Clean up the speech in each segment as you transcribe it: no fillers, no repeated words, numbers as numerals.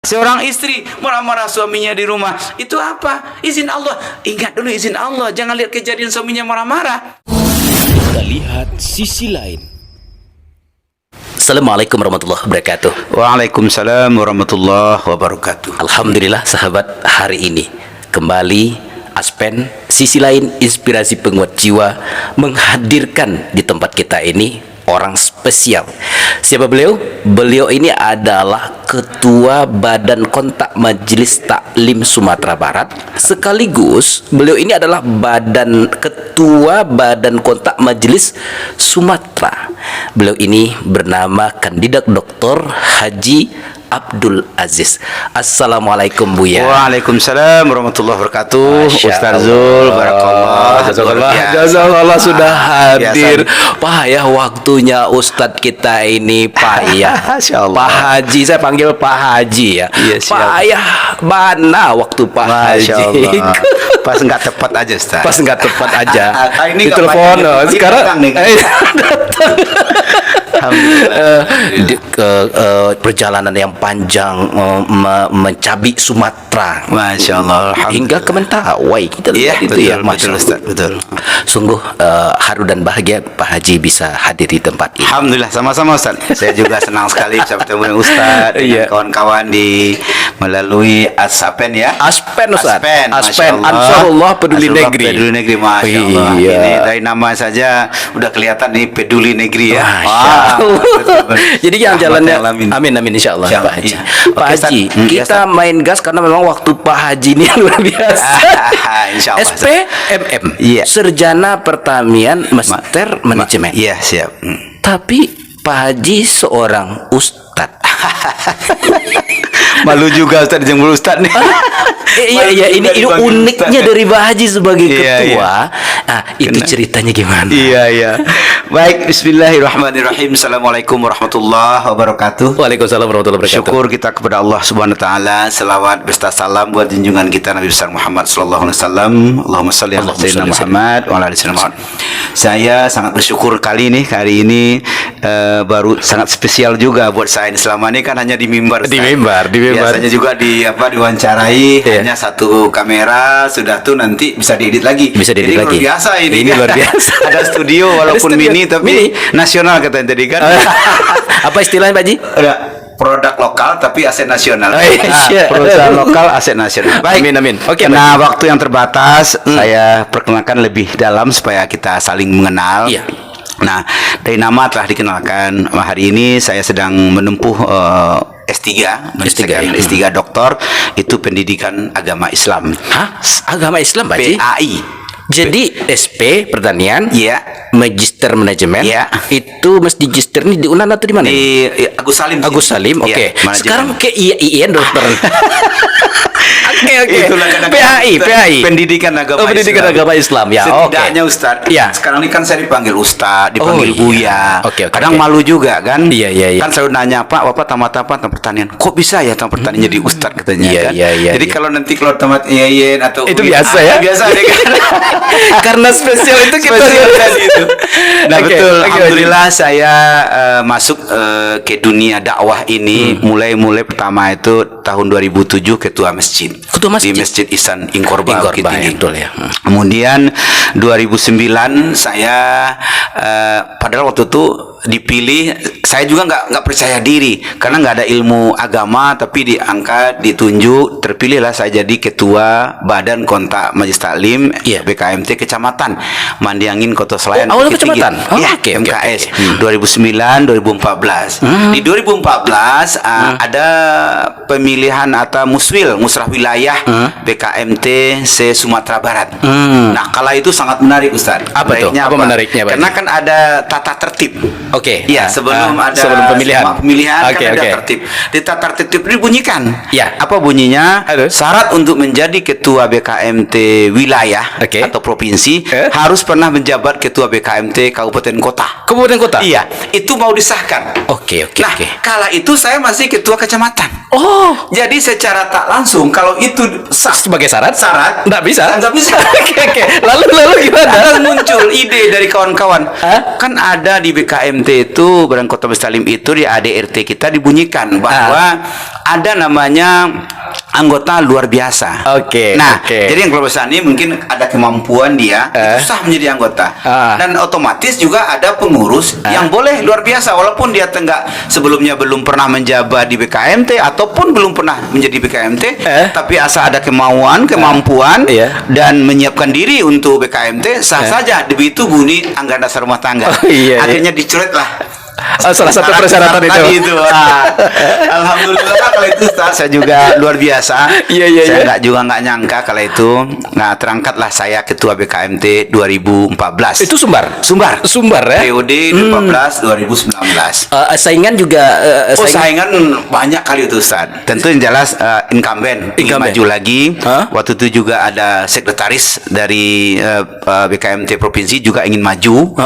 Seorang istri marah-marah suaminya di rumah. Itu apa? Izin Allah. Ingat dulu izin Allah. Jangan lihat kejadian suaminya marah-marah. Kita lihat sisi lain. Assalamualaikum warahmatullahi wabarakatuh. Waalaikumsalam warahmatullahi wabarakatuh. Alhamdulillah sahabat, hari ini kembali Aspen, sisi lain inspirasi penguat jiwa, menghadirkan di tempat kita ini orang spesial. Siapa beliau? Beliau ini adalah Ketua Badan Kontak Majelis Taklim Sumatera Barat, sekaligus beliau ini adalah Ketua Badan Kontak Majelis Sumatera. Beliau ini bernama Kandidat Dr. Haji Abdul Aziz. Assalamualaikum Buya. Waalaikumsalam warahmatullahi wabarakatuh. Ustaz Zul, barakallah. Jazakallah sudah hadir. Payah waktunya Ustadz kita ini, payah. Pak Haji, saya panggil Pak Haji ya. Payah mana waktu Pak Haji. Pas nggak tepat aja Ustaz. Pas nggak tepat aja. Ini di telepon sekarang. Perjalanan yang panjang mencabi Sumatera, Masya Allah, hingga ke Mentawai kita lihat itu ya, betul Ustaz, betul. Sungguh haru dan bahagia Pak Haji bisa hadir di tempat ini. Alhamdulillah, sama-sama Ustaz. Saya juga senang sekali bisa bertemu dengan Ustaz, dengan kawan-kawan di melalui Aspen ya. Aspen Ustaz. Aspen, Ansarullah Peduli Negeri. Peduli Negeri, Masya Allah. Ini dari nama saja udah kelihatan nih Peduli Negeri ya. Jadi yang jalannya, amin insyaallah Pak Haji. Pak Haji, kita main gas karena memang waktu Pak Haji ini luar biasa. SPMM, Sarjana Pertanian Master Manajemen. Iya, siap. Tapi Pak Haji seorang ustadz. Malu juga Ustaz dijemput Ustaz nih. Iya, ini uniknya dari Pak Haji sebagai ketua. Nah, itu ceritanya gimana? Iya. Baik, bismillahirrahmanirrahim. Assalamualaikum warahmatullahi wabarakatuh. Waalaikumsalam warahmatullahi wabarakatuh. Syukur kita kepada Allah Subhanahu wa taala. Selawat beserta salam buat junjungan kita Nabi besar Muhammad sallallahu alaihi wasallam. Allahumma shalli ala sayyidina Muhammad wa ala ali sayyidina Muhammad. Saya sangat bersyukur hari ini baru sangat spesial juga buat saya. Selama ini kan hanya di mimbar. Di mimbar. Biasanya juga diwawancarai hanya satu kamera, sudah tuh nanti bisa diedit lagi. Jadi luar biasa ini. Ini luar biasa. Ada studio walaupun mini tapi nasional katanya tadi kan. Apa istilahnya Pak Haji? Ada produk lokal tapi aset nasional. Perusahaan lokal aset nasional. Baik. Amin. Oke. Nah, waktu yang terbatas saya perkenalkan lebih dalam supaya kita saling mengenal. Iya. Nah, dari nama telah dikenalkan. Hari ini saya sedang menempuh S3 doktor, itu pendidikan agama Islam. Hah? Agama Islam Pak Haji? PAI. Jadi SP Pertanian, Magister Manajemen, itu mesti magister ini di UNAN atau di mana? Di Agus Salim. Agus Salim, oke. Sekarang ke IAIN dokter. Oke. PAI. Pendidikan agama Islam. Ya, setidaknya Ustaz. Sekarang ini kan saya dipanggil Ustaz, dipanggil Buya. Kadang malu juga kan? Iya. Kan selalu nanya, Pak, Bapak tamat apa? Tamat pertanian. Kok bisa ya tamat pertanian jadi Ustaz katanya kan? Jadi kalau nanti kalau tamat IAIN atau itu biasa ya? Biasa deh kan. Karena spesial itu kita itu. Nah, betul. Alhamdulillah saya masuk ke dunia dakwah ini mulai pertama itu tahun 2007 ketua masjid. Di Masjid Ihsan Inkorba betul ya. Kemudian 2009 saya padahal waktu itu dipilih, saya juga nggak percaya diri karena nggak ada ilmu agama, tapi diangkat, ditunjuk, terpilihlah saya jadi ketua Badan Kontak Majelis Taklim BKMT Kecamatan Mandiangin Kota Selayar. Awalnya kecamatan. MKS 2009 2014. Di 2014 ada pemilihan atau musrah wilayah BKMT se Sumatera Barat. Nah, kala itu sangat menarik Ustaz. Apa menariknya? Karena kan ada tata tertib. Sebelum pemilihan kan ada tertib. Di tata tertib dibunyikan. Apa bunyinya? Syarat untuk menjadi ketua BKMT wilayah atau provinsi harus pernah menjabat ketua BKMT kabupaten kota. Iya. Itu mau disahkan. Oke. Nah, kala itu saya masih ketua kecamatan. Oh, Jadi secara tak langsung kalau itu sah sebagai syarat? syarat Nggak bisa. nggak bisa. Oke. Lalu gimana? Ada muncul ide dari kawan-kawan. Hah? Kan ada di BKMT itu Badan Kota Mustalim itu di ADRT kita dibunyikan bahwa ada namanya anggota luar biasa. Oke, Nah, oke. jadi yang kelompok besar ini mungkin ada kemampuan dia itu sah menjadi anggota. Dan otomatis juga ada pengurus yang boleh luar biasa walaupun dia sebelumnya belum pernah menjabat di BKMT ataupun belum pernah menjadi BKMT, tapi asal ada kemampuan Iya. dan menyiapkan diri untuk BKMT sah saja. Begitu bunyi anggaran dasar rumah tangga. Oh, iya. Akhirnya dicoret lah. Salah satu persyaratan Tadi itu. Alhamdulillah kalau itu Ustaz, saya juga luar biasa. Iya. Saya nggak nyangka kalau itu. Nah, terangkatlah saya ketua BKMT 2014. Itu Sumbar. Sumbar ya. Periode 2014 2019. Saingan juga Saingan banyak kali itu Ustaz. Tentu yang jelas incumbent ingin maju lagi. Waktu itu juga ada sekretaris dari BKMT provinsi juga ingin maju.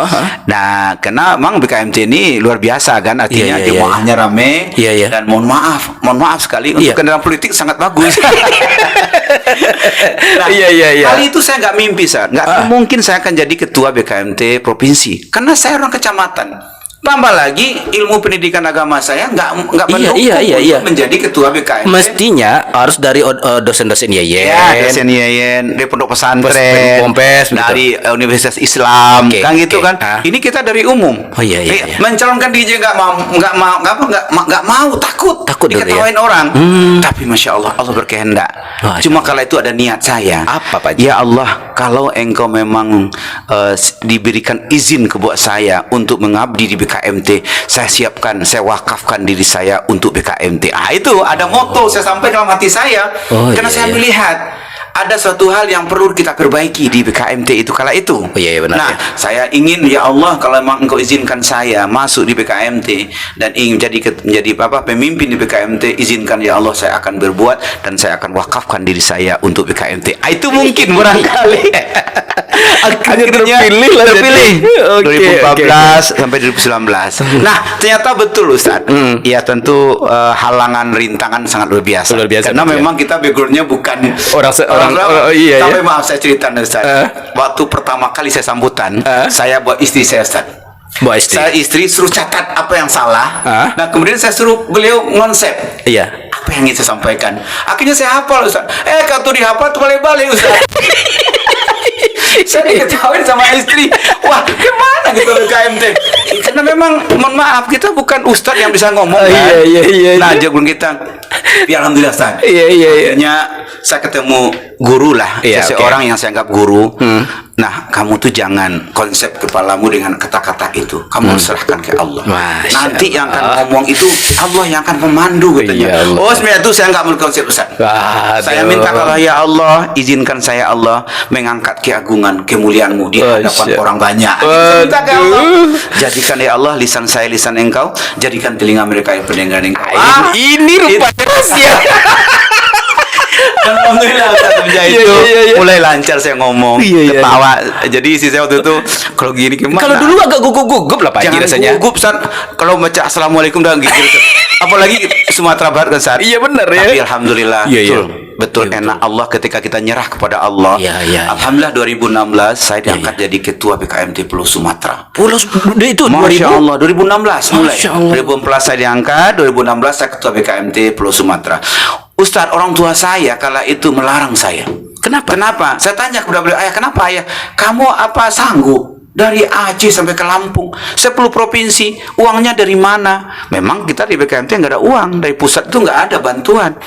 Nah, karena memang BKMT ini luar biasa kan, artinya Iya. jemaahnya rame. Iya. Dan mohon maaf sekali untuk kendaraan politik sangat bagus. Nah, Iya. kali itu saya nggak mimpi, nggak mungkin saya akan jadi ketua BKMT provinsi karena saya orang kecamatan. Tambah lagi ilmu pendidikan agama saya nggak mendukung Iya. untuk menjadi ketua BKMT. Mestinya harus dari dosen-dosen Yayen. Ya, dosen Yayen, dari pondok pesantren, Pompes, dari Universitas Islam, Oke, kan gitu oke. kan. Ini kita dari umum. Oh, iya. Mencalonkan diri nggak mau, takut dulu diketawain orang. Tapi masya Allah berkehendak. Cuma kalau itu ada niat saya. Apa, Pak Haji? Ya Allah, kalau engkau memang diberikan izin kebuat saya untuk mengabdi di BKMT, saya siapkan, saya wakafkan diri saya untuk BKMT. Itu ada moto saya sampaikan dalam hati saya. Karena saya melihat ada suatu hal yang perlu kita perbaiki di BKMT itu kala itu. Iya, benar. Nah, saya ingin ya Allah kalau memang engkau izinkan saya masuk di BKMT dan ingin menjadi pemimpin di BKMT, izinkan ya Allah, saya akan berbuat dan saya akan wakafkan diri saya untuk BKMT. Itu mungkin barangkali. Akhirnya terpilih. 2014 sampai 2019. Nah, ternyata betul Ustaz. Ya tentu halangan rintangan sangat luar biasa. Karena memang kita backgroundnya bukan iya. Tapi maaf saya cerita Ustaz. Waktu pertama kali saya sambutan, saya buat istri saya Ustaz. Saya istri suruh catat apa yang salah. Nah, kemudian saya suruh beliau ngonsep. Iya. Apa yang ingin saya sampaikan? Akhirnya saya hafal Ustaz. Kalau dihafal tuh balik-balik Ustaz. Saya diketawain sama istri. Wah, gimana gitu BKMT? Karena memang mohon maaf kita bukan ustadz yang bisa ngomong kan. Iya. Nah, jagoan kita. Ya alhamdulillah Ustaz. Iya. Akhirnya saya ketemu guru lah, seseorang yang saya anggap guru. Nah, kamu tuh jangan konsep kepalamu dengan kata-kata itu. Kamu serahkan ke Allah. Nanti yang akan ngomong itu Allah yang akan memandu katanya. Sebenarnya itu saya nggak berkonsep Ustaz. Saya minta kalau ya Allah izinkan saya Allah mengangkat keagungan kemuliaanmu di hadapan orang banyak. Saya minta ke Allah. Jadikan ya Allah lisan saya lisan engkau, jadikan telinga mereka yang pendengar engkau. Ini rupanya rahasia. Alhamdulillah itu mulai lancar saya ngomong, ketawa. Jadi isi saya waktu itu kalau gini gimana? Kalau dulu agak gugup lah Pak Haji rasanya. Gugup Ustaz. Kalau baca assalamualaikum dan gitu. Apalagi Sumatera Barat kan Ustaz. Iya benar ya. Tapi alhamdulillah betul enak Allah ketika kita nyerah kepada Allah. Alhamdulillah 2016 saya diangkat jadi ketua BKMT Pulau Sumatera. Pulau itu Masya Allah 2016 mulai. 2014 saya diangkat, 2016 saya ketua BKMT Pulau Sumatera. Ustadz, orang tua saya kala itu melarang saya. Kenapa? Saya tanya kepada beliau, ayah, kenapa ayah? Kamu apa sanggup dari Aceh sampai ke Lampung, 10 provinsi, uangnya dari mana? Memang kita di BKMT nggak ada uang, dari pusat itu nggak ada bantuan.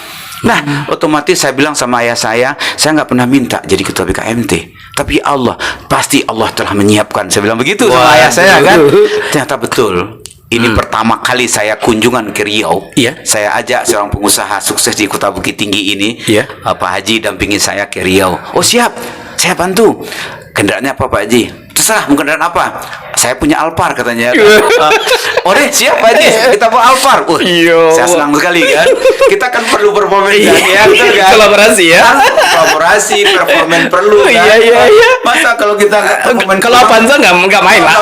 Nah, otomatis saya bilang sama ayah saya nggak pernah minta jadi ketua BKMT. Tapi Allah, pasti Allah telah menyiapkan. Saya bilang begitu sama ayah saya kan. Ternyata betul. Ini pertama kali saya kunjungan ke Riau. Saya ajak seorang pengusaha sukses di Kota Bukit Tinggi ini, Pak Haji dampingi saya ke Riau. Oh siap, saya bantu. Kendaraannya apa Pak Haji? Terserah, mau kendaraan apa? Saya punya Alphard katanya. Siap Pak Haji, kita bawa Alphard. Saya senang sekali kan. Kita kan perlu berperforma ya, betul kan? Kolaborasi ya. Kolaborasi, performa perlu kan. Iya. Masa kalau kita kalau Avanza nggak main lah.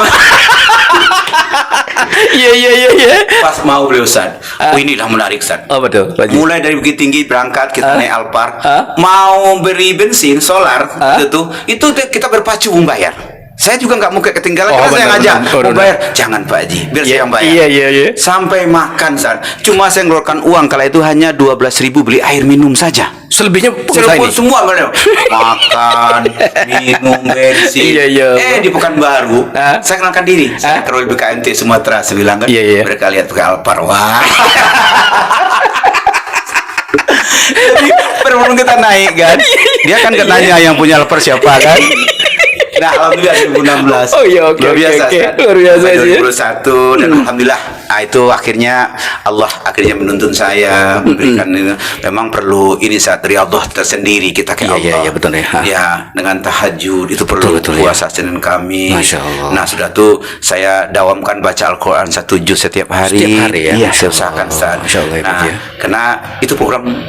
Iya. Pas mau beliau Ustaz. Oh, inilah menarik Ustaz. Oh betul, Pak Haji. Mulai dari Bukit Tinggi berangkat kita naik Alphard, Ah. mau beri bensin solar Ah. itu kita berpacu membayar. Saya juga nggak mau kayak ketinggalan Oh, karena saya benar, ngajak benar. mau Benar. bayar. Jangan Pak Haji, biar saya yang bayar. Iya. Sampai makan Ustaz. Cuma saya ngeluarkan uang kala itu hanya 12.000 beli air minum saja. Selebihnya pengusaha Telepon ini. semua beliau. Makan, minum, bensin. Iya. Di Pekanbaru, Ah. saya kenalkan diri. Saya kerol BKMT Sumatera. Saya bilang kan, Iya. mereka lihat pakai Alphard. Wah. Jadi perlu kita naik kan. Dia kan katanya yang punya Alphard siapa kan. Nah, alhamdulillah 2016. Oh iya, oke, Luar biasa. oke. Kan? Luar biasa sih. 2021 dan alhamdulillah. Nah, itu akhirnya Allah akhirnya menuntun saya memberikan itu. Memang perlu ini saat riyadhah tersendiri kita ke Allah. Iya, betul ya. Ya, dengan tahajud itu perlu Betul, puasa Senin Kamis. Masya Allah. Nah, sudah tuh saya dawamkan baca Al-Qur'an 1 juz setiap hari. Setiap hari ya? Iya, Masya saya usahakan Allah. Ustaz. Masya Allah, Nah, ya. karena itu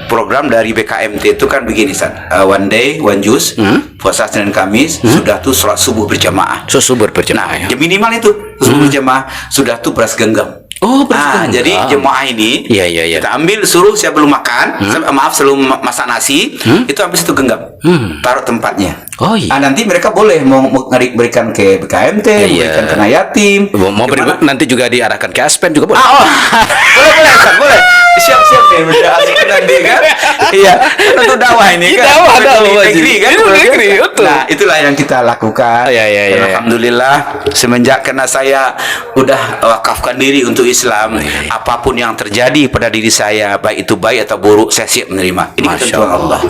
program dari BKMT itu kan begini Ustaz. One day, one juz, puasa Senin Kamis, sudah tuh sholat subuh berjamaah. Subuh berjamaah ya. Ya minimal itu subuh berjamaah, sudah tuh beras genggam. Oh, beras genggam. Jadi jemaah ini Iya. kita ambil suruh saya belum makan, sebelum masak nasi, itu ambil satu genggam, taruh tempatnya. Oh, iya. Nanti mereka boleh mau berikan ke BKMT, Iya. berikan ke yatim. Mau beri, Gimana? nanti juga diarahkan ke Aspen juga boleh. Boleh, Ustaz, boleh. Siap nih, udah asik nanti kan? Iya, kan untuk dakwah ini kan. Dakwah, negeri kan. Itu negeri, betul. Nah, itulah yang kita lakukan. Iya. Dan alhamdulillah semenjak karena saya udah wakafkan diri untuk Islam, apapun yang terjadi pada diri saya, baik itu baik atau buruk, saya siap menerima. Ini Masya ketentuan Allah.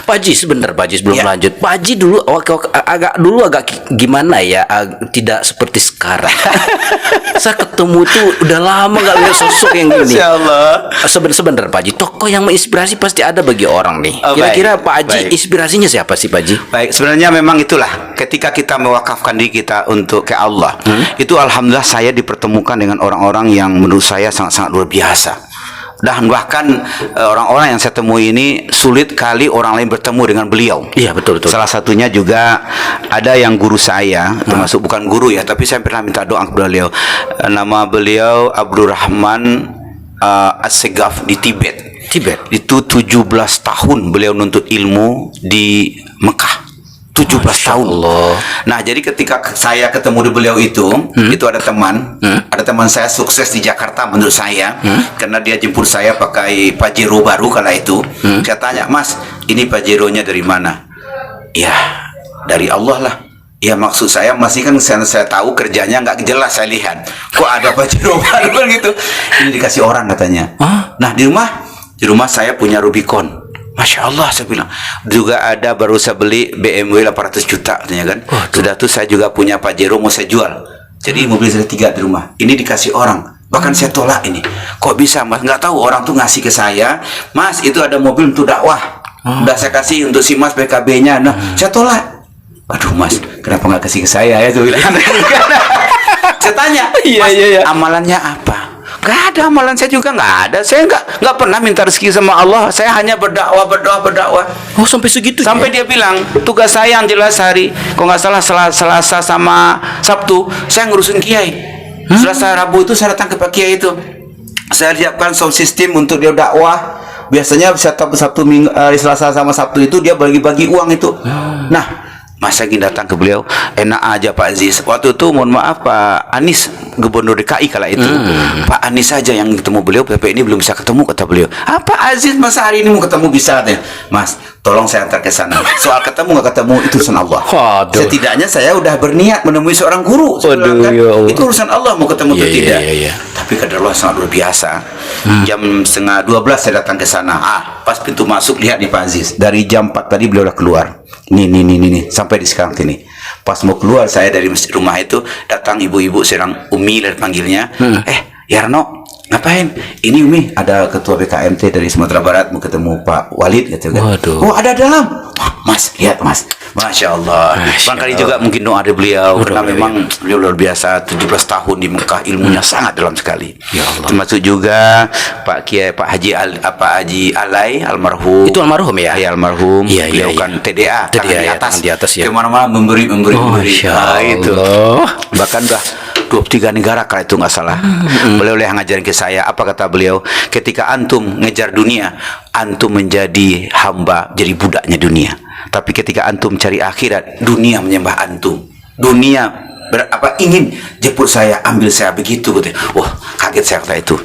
Pak Haji, sebentar Pak Haji sebelum Ya. lanjut. Pak Haji dulu agak gimana ya, tidak seperti sekarang. Saya ketemu tuh udah lama nggak lihat sosok yang gini. Masya Allah. Sebentar Pak Haji, tokoh yang menginspirasi pasti ada bagi orang nih. Oh, Kira-kira baik, Pak Haji baik. inspirasinya siapa sih Pak Haji? Baik, sebenarnya memang itulah ketika kita mewakafkan diri kita untuk ke Allah, itu alhamdulillah saya dipertemukan dengan orang-orang yang menurut saya sangat-sangat luar biasa. Dan bahkan orang-orang yang saya temui ini sulit kali orang lain bertemu dengan beliau. Iya, betul. Salah satunya juga ada yang guru saya, termasuk bukan guru ya, tapi saya pernah minta doa kepada beliau. Nama beliau Abdurrahman As-Segaf di Tibet. Itu 17 tahun beliau nuntut ilmu di Mekah. 17 tahun. Allah. Nah, jadi ketika saya ketemu di beliau itu ada teman saya sukses di Jakarta menurut saya, karena dia jemput saya pakai Pajero baru kala itu. Saya tanya, Mas, ini Pajeronya dari mana? Ya, dari Allah lah. Ya, maksud saya masih kan saya tahu kerjanya nggak jelas, saya lihat. Kok ada Pajero baru gitu? Ini dikasih orang katanya. Nah, di rumah saya punya Rubicon. Masya Allah, saya bilang. Juga ada baru saya beli BMW 800 juta katanya kan. Sudah tuh saya juga punya Pajero mau saya jual. Jadi mobil saya 3 di rumah. Ini dikasih orang. Bahkan saya tolak ini. Kok bisa Mas? Nggak tahu, orang tuh ngasih ke saya. Mas, itu ada mobil untuk dakwah. Udah saya kasih untuk si Mas PKB-nya. Nah, saya tolak. Aduh Mas, kenapa nggak kasih ke saya ya? Saya tanya, Mas, amalannya apa? Gak ada amalan, saya juga nggak ada. Saya nggak pernah minta rezeki sama Allah. Saya hanya berdakwah. Oh, sampai segitu. Sampai dia bilang, tugas saya yang jelas hari, kok nggak salah Selasa sama Sabtu, saya ngurusin kiai. Selasa Rabu itu saya datang ke Pak Kiai itu. Saya siapkan sound system untuk dia dakwah. Biasanya Sabtu Minggu, Selasa sama Sabtu itu dia bagi-bagi uang itu. Nah, masa ingin datang ke beliau, enak aja Pak Aziz. Waktu itu mohon maaf Pak Anies, Gubernur DKI kala itu, Pak Anies saja yang ketemu beliau, tapi ini belum bisa ketemu, kata beliau. Apa Aziz masa hari ini mau ketemu bisa deh, Mas? Tolong saya antar ke sana. Soal ketemu nggak ketemu itu urusan Allah. Waduh. Setidaknya saya udah berniat menemui seorang guru. Saya bilang, kan, ya Allah. itu urusan Allah mau ketemu atau tidak. Iya. Tapi kadar Allah sangat luar biasa. Jam 11:30 saya datang ke sana. Pas pintu masuk lihat nih Pak Aziz. Dari jam 4 tadi beliau udah keluar. Nih sampai di sekarang sini. Pas mau keluar saya dari masjid rumah itu datang ibu-ibu sedang Umi dan panggilnya. Yarno, ngapain? Ini Umi, ada ketua BKMT dari Sumatera Barat mau ketemu Pak Walid gitu kan. Waduh. Oh, ada dalam. Wah, Mas, lihat Mas. Masya Allah. Barangkali juga mungkin doa dari beliau karena memang beliau luar biasa. 17 tahun di Mekah, ilmunya sangat dalam sekali. Ya Allah. Termasuk juga Pak Haji Alai almarhum. Itu almarhum ya? Ya, almarhum. Iya, beliau iya. kan TDA, tangan TDA, tangan di atas ya. Kemana-mana memberi. Masya Nah, itu. Allah. Bahkan 23 negara kalau itu nggak salah. Beliau yang ngajarin ke saya, apa kata beliau? Ketika antum ngejar dunia, antum menjadi hamba, jadi budaknya dunia. Tapi ketika antum cari akhirat, dunia menyembah antum. Dunia ingin jemput saya, ambil saya, begitu gitu. Wah, kaget saya kata itu.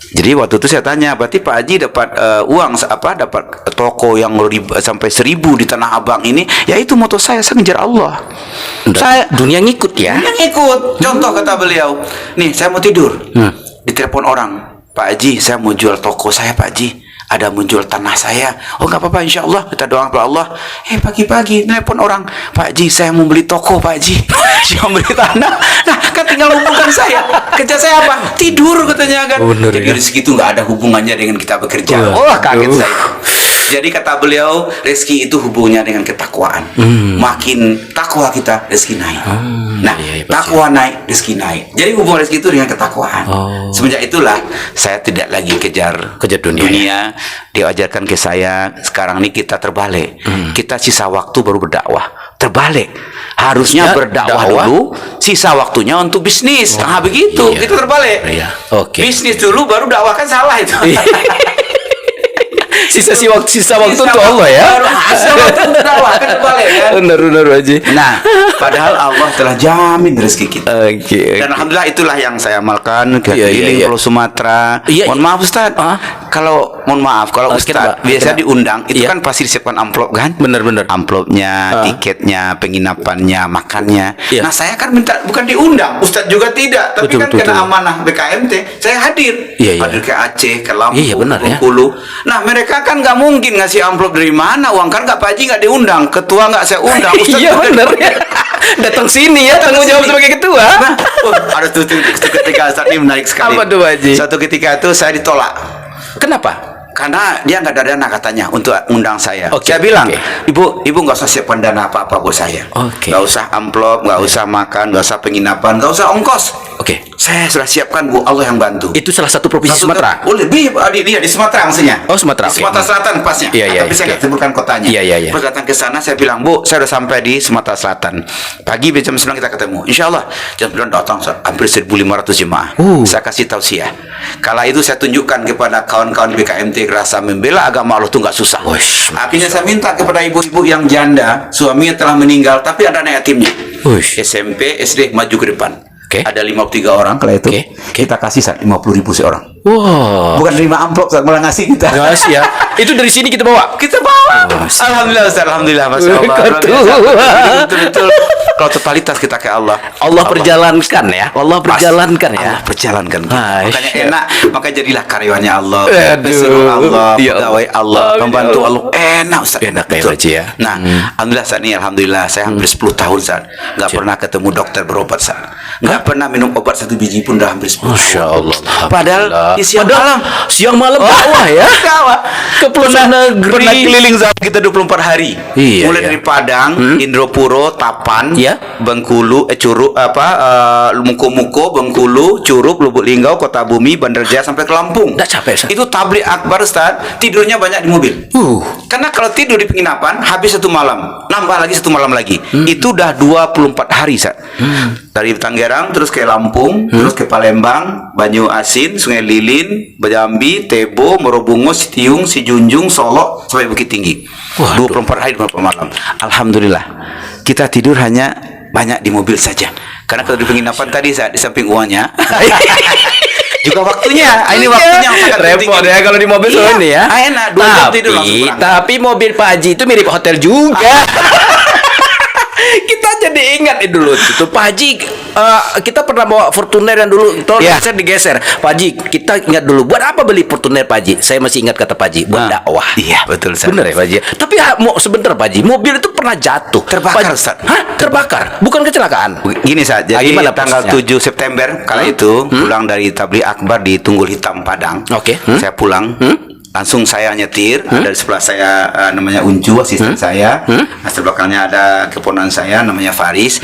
Jadi waktu itu saya tanya, berarti Pak Haji dapat uang dapat toko yang sampai 1000 di Tanah Abang ini? Ya itu moto saya ngejar Allah. Saya Dunia ngikut ya. dunia ngikut. Contoh kata beliau, nih saya mau tidur, ditelepon orang, Pak Haji saya mau jual toko saya Pak Haji, ada menjual tanah saya. Oh nggak apa-apa, insya Allah kita doa kepada Allah. Pagi-pagi nelpon orang, Pak Haji saya mau beli toko Pak Haji, saya mau beli tanah. Nah kan tinggal hubungkan saya. Kerja saya apa? Tidur katanya kan. Bener, jadi ya? rezeki itu nggak ada hubungannya dengan kita bekerja. Wah kaget saya. Jadi kata beliau, rezeki itu hubungannya dengan ketakwaan. Makin takwa kita, rezeki naik. Nah, iya, takwa naik, rezeki naik. Jadi hubungan rezeki itu dengan ketakwaan. Semenjak itulah saya tidak lagi kejar dunia. Diajarkan ke saya, sekarang ini kita terbalik. Kita sisa waktu baru berdakwah. Terbalik. Harusnya berdakwah dulu, sisa waktunya untuk bisnis. Nah, begitu. Iya. Itu terbalik. Iya. Oke. Bisnis dulu baru dakwah, kan salah itu. Sisa waktu untuk Allah ya. Sisa waktu untuk dakwah, kan terbalik kan. Benar Haji. Nah, padahal Allah telah jamin rezeki kita. Oke. Dan alhamdulillah itulah yang saya amalkan ke Iya, keliling iya. Pulau Sumatera. Iya, Mohon maaf Ustaz. Kalau Ustaz kenapa? biasa Kenapa? diundang itu Iya. kan pasti disiapkan amplop kan? Benar. Amplopnya, tiketnya, penginapannya, makannya. Iya. Nah, saya kan minta bukan diundang, Ustaz juga tidak, tapi Betul, kan betul, kena betul. amanah BKMT, saya hadir. Iya, iya. Hadir ke Aceh, ke Lampung, Iya, benar, ya. Bengkulu. Nah, mereka kan nggak mungkin ngasih amplop dari mana, uang kan nggak Pak Haji nggak diundang, ketua nggak saya undang, Ustaz Iya juga benar diundang. ya. Datang sini ya, tanggung jawab sini. sebagai ketua. Nah, ada tuh ketika Ustaz ini menarik sekali. Apa tuh, Pak Haji? Suatu ketika itu saya ditolak Kenapa? karena dia nggak ada dana katanya untuk undang saya. Oke, Saya bilang, oke. ibu nggak usah siapkan dana apa-apa buat saya. Oke. Nggak usah amplop, nggak usah makan, nggak usah penginapan, nggak usah ongkos. Oke. Saya sudah siapkan, Bu, Allah yang bantu. Itu salah satu provinsi Satu- Sumatera. Oh, lebih di Sumatera maksudnya. Oh, Sumatera, Di oke. Sumatera Selatan pasnya. Iya, iya, Tapi saya oke. nggak sebutkan kotanya. Iya, iya, iya. Pas datang ke sana saya bilang, Bu, saya sudah sampai di Sumatera Selatan. Pagi jam 9 kita ketemu. Insya Allah jam 9 datang hampir 1.500 jemaah. Saya kasih tausiah. Kala itu saya tunjukkan kepada kawan-kawan BKMT rasa membela agama Allah itu nggak susah. Wush. Akhirnya saya minta kepada ibu-ibu yang janda, suaminya telah meninggal, tapi ada anak yatimnya. Wush. SMP, SD maju ke depan. Oke. Ada 53 orang kala itu. Oke. Kita kasih 50.000 seorang. Wah. Bukan terima amplop, saat malah ngasih kita. Ngasih ya. Itu dari sini kita bawa. Kita bawa. Oh, Alhamdulillah, Ustaz. Alhamdulillah, Masya Allah. Ketua. Jadi betul-betul kalau totalitas kita ke Allah. Allah perjalankan ya. Allah perjalankan ya. Allah perjalankan kita. Masya Makanya Allah. enak. Makanya jadilah karyawannya Allah. Aduh. Pesuruh Allah, Ya pegawai Allah, Amin, pembantu ya Allah. Enak, Ustaz. Enak ya, Betul. Haji, ya. Nah, alhamdulillah saat ini, alhamdulillah saya hampir 10 tahun, Ustaz. Nggak pernah ketemu dokter berobat, Ustaz. Nggak pernah minum obat satu biji pun udah hampir 10 Masya tahun. Allah. Padahal di siang malam. Siang malam dakwah ya. Dakwah. Ke pelosok negeri. Pernah keliling zaman kita 24 hari. Iya, Mulai iya. dari Padang, Indropuro, Tapan, Iya. Bengkulu, Curug, Muko-Muko, Bengkulu, Curug, Lubuk Linggau, Kota Bumi, Bandar Jaya sampai ke Lampung. Nggak capek, Ustaz? Itu tabligh akbar, Ustaz. Tidurnya banyak di mobil. Karena kalau tidur di penginapan habis satu malam, nambah lagi satu malam lagi. Itu udah 24 hari, Ustaz. Dari Tangerang terus ke Lampung, terus ke Palembang, Banyu Asin, Sungai Lilin, Jambi, Tebo, Morobungo, Sitiung, Sijunjung, Solo sampai Bukit Tinggi. 24 hari 24 malam. Alhamdulillah. Kita tidur hanya banyak di mobil saja. Karena kalau di penginapan tadi saat di samping uangnya juga waktunya. Ini waktunya yang sangat penting. Repot ya kalau di mobil soalnya ini ya. Enak, 2 jam tidur langsung pulang. Tapi mobil Pak Haji itu mirip hotel juga. Kita jadi ingat dulu itu Pak Haji, kita pernah bawa Fortuner yang dulu tolong Iya. geser digeser. Pak Haji, kita ingat dulu buat apa beli Fortuner Pak Haji? Saya masih ingat kata Pak Haji, buat dakwah. Iya, betul, Ustaz. Bener ya Pak Haji? Tapi sebentar Pak Haji, mobil itu pernah jatuh. Terbakar, Pak Haji- Ustaz. Hah? Terbakar? Bukan kecelakaan? Gini saja. Jadi Gimana tanggal prosesnya? 7 September kala itu pulang dari tabligh akbar di Tunggul Hitam Padang. Oke. Saya pulang. Langsung saya nyetir. Dari sebelah saya namanya Uncu, asisten saya. Nah, sebelah belakangnya ada keponakan saya namanya Faris.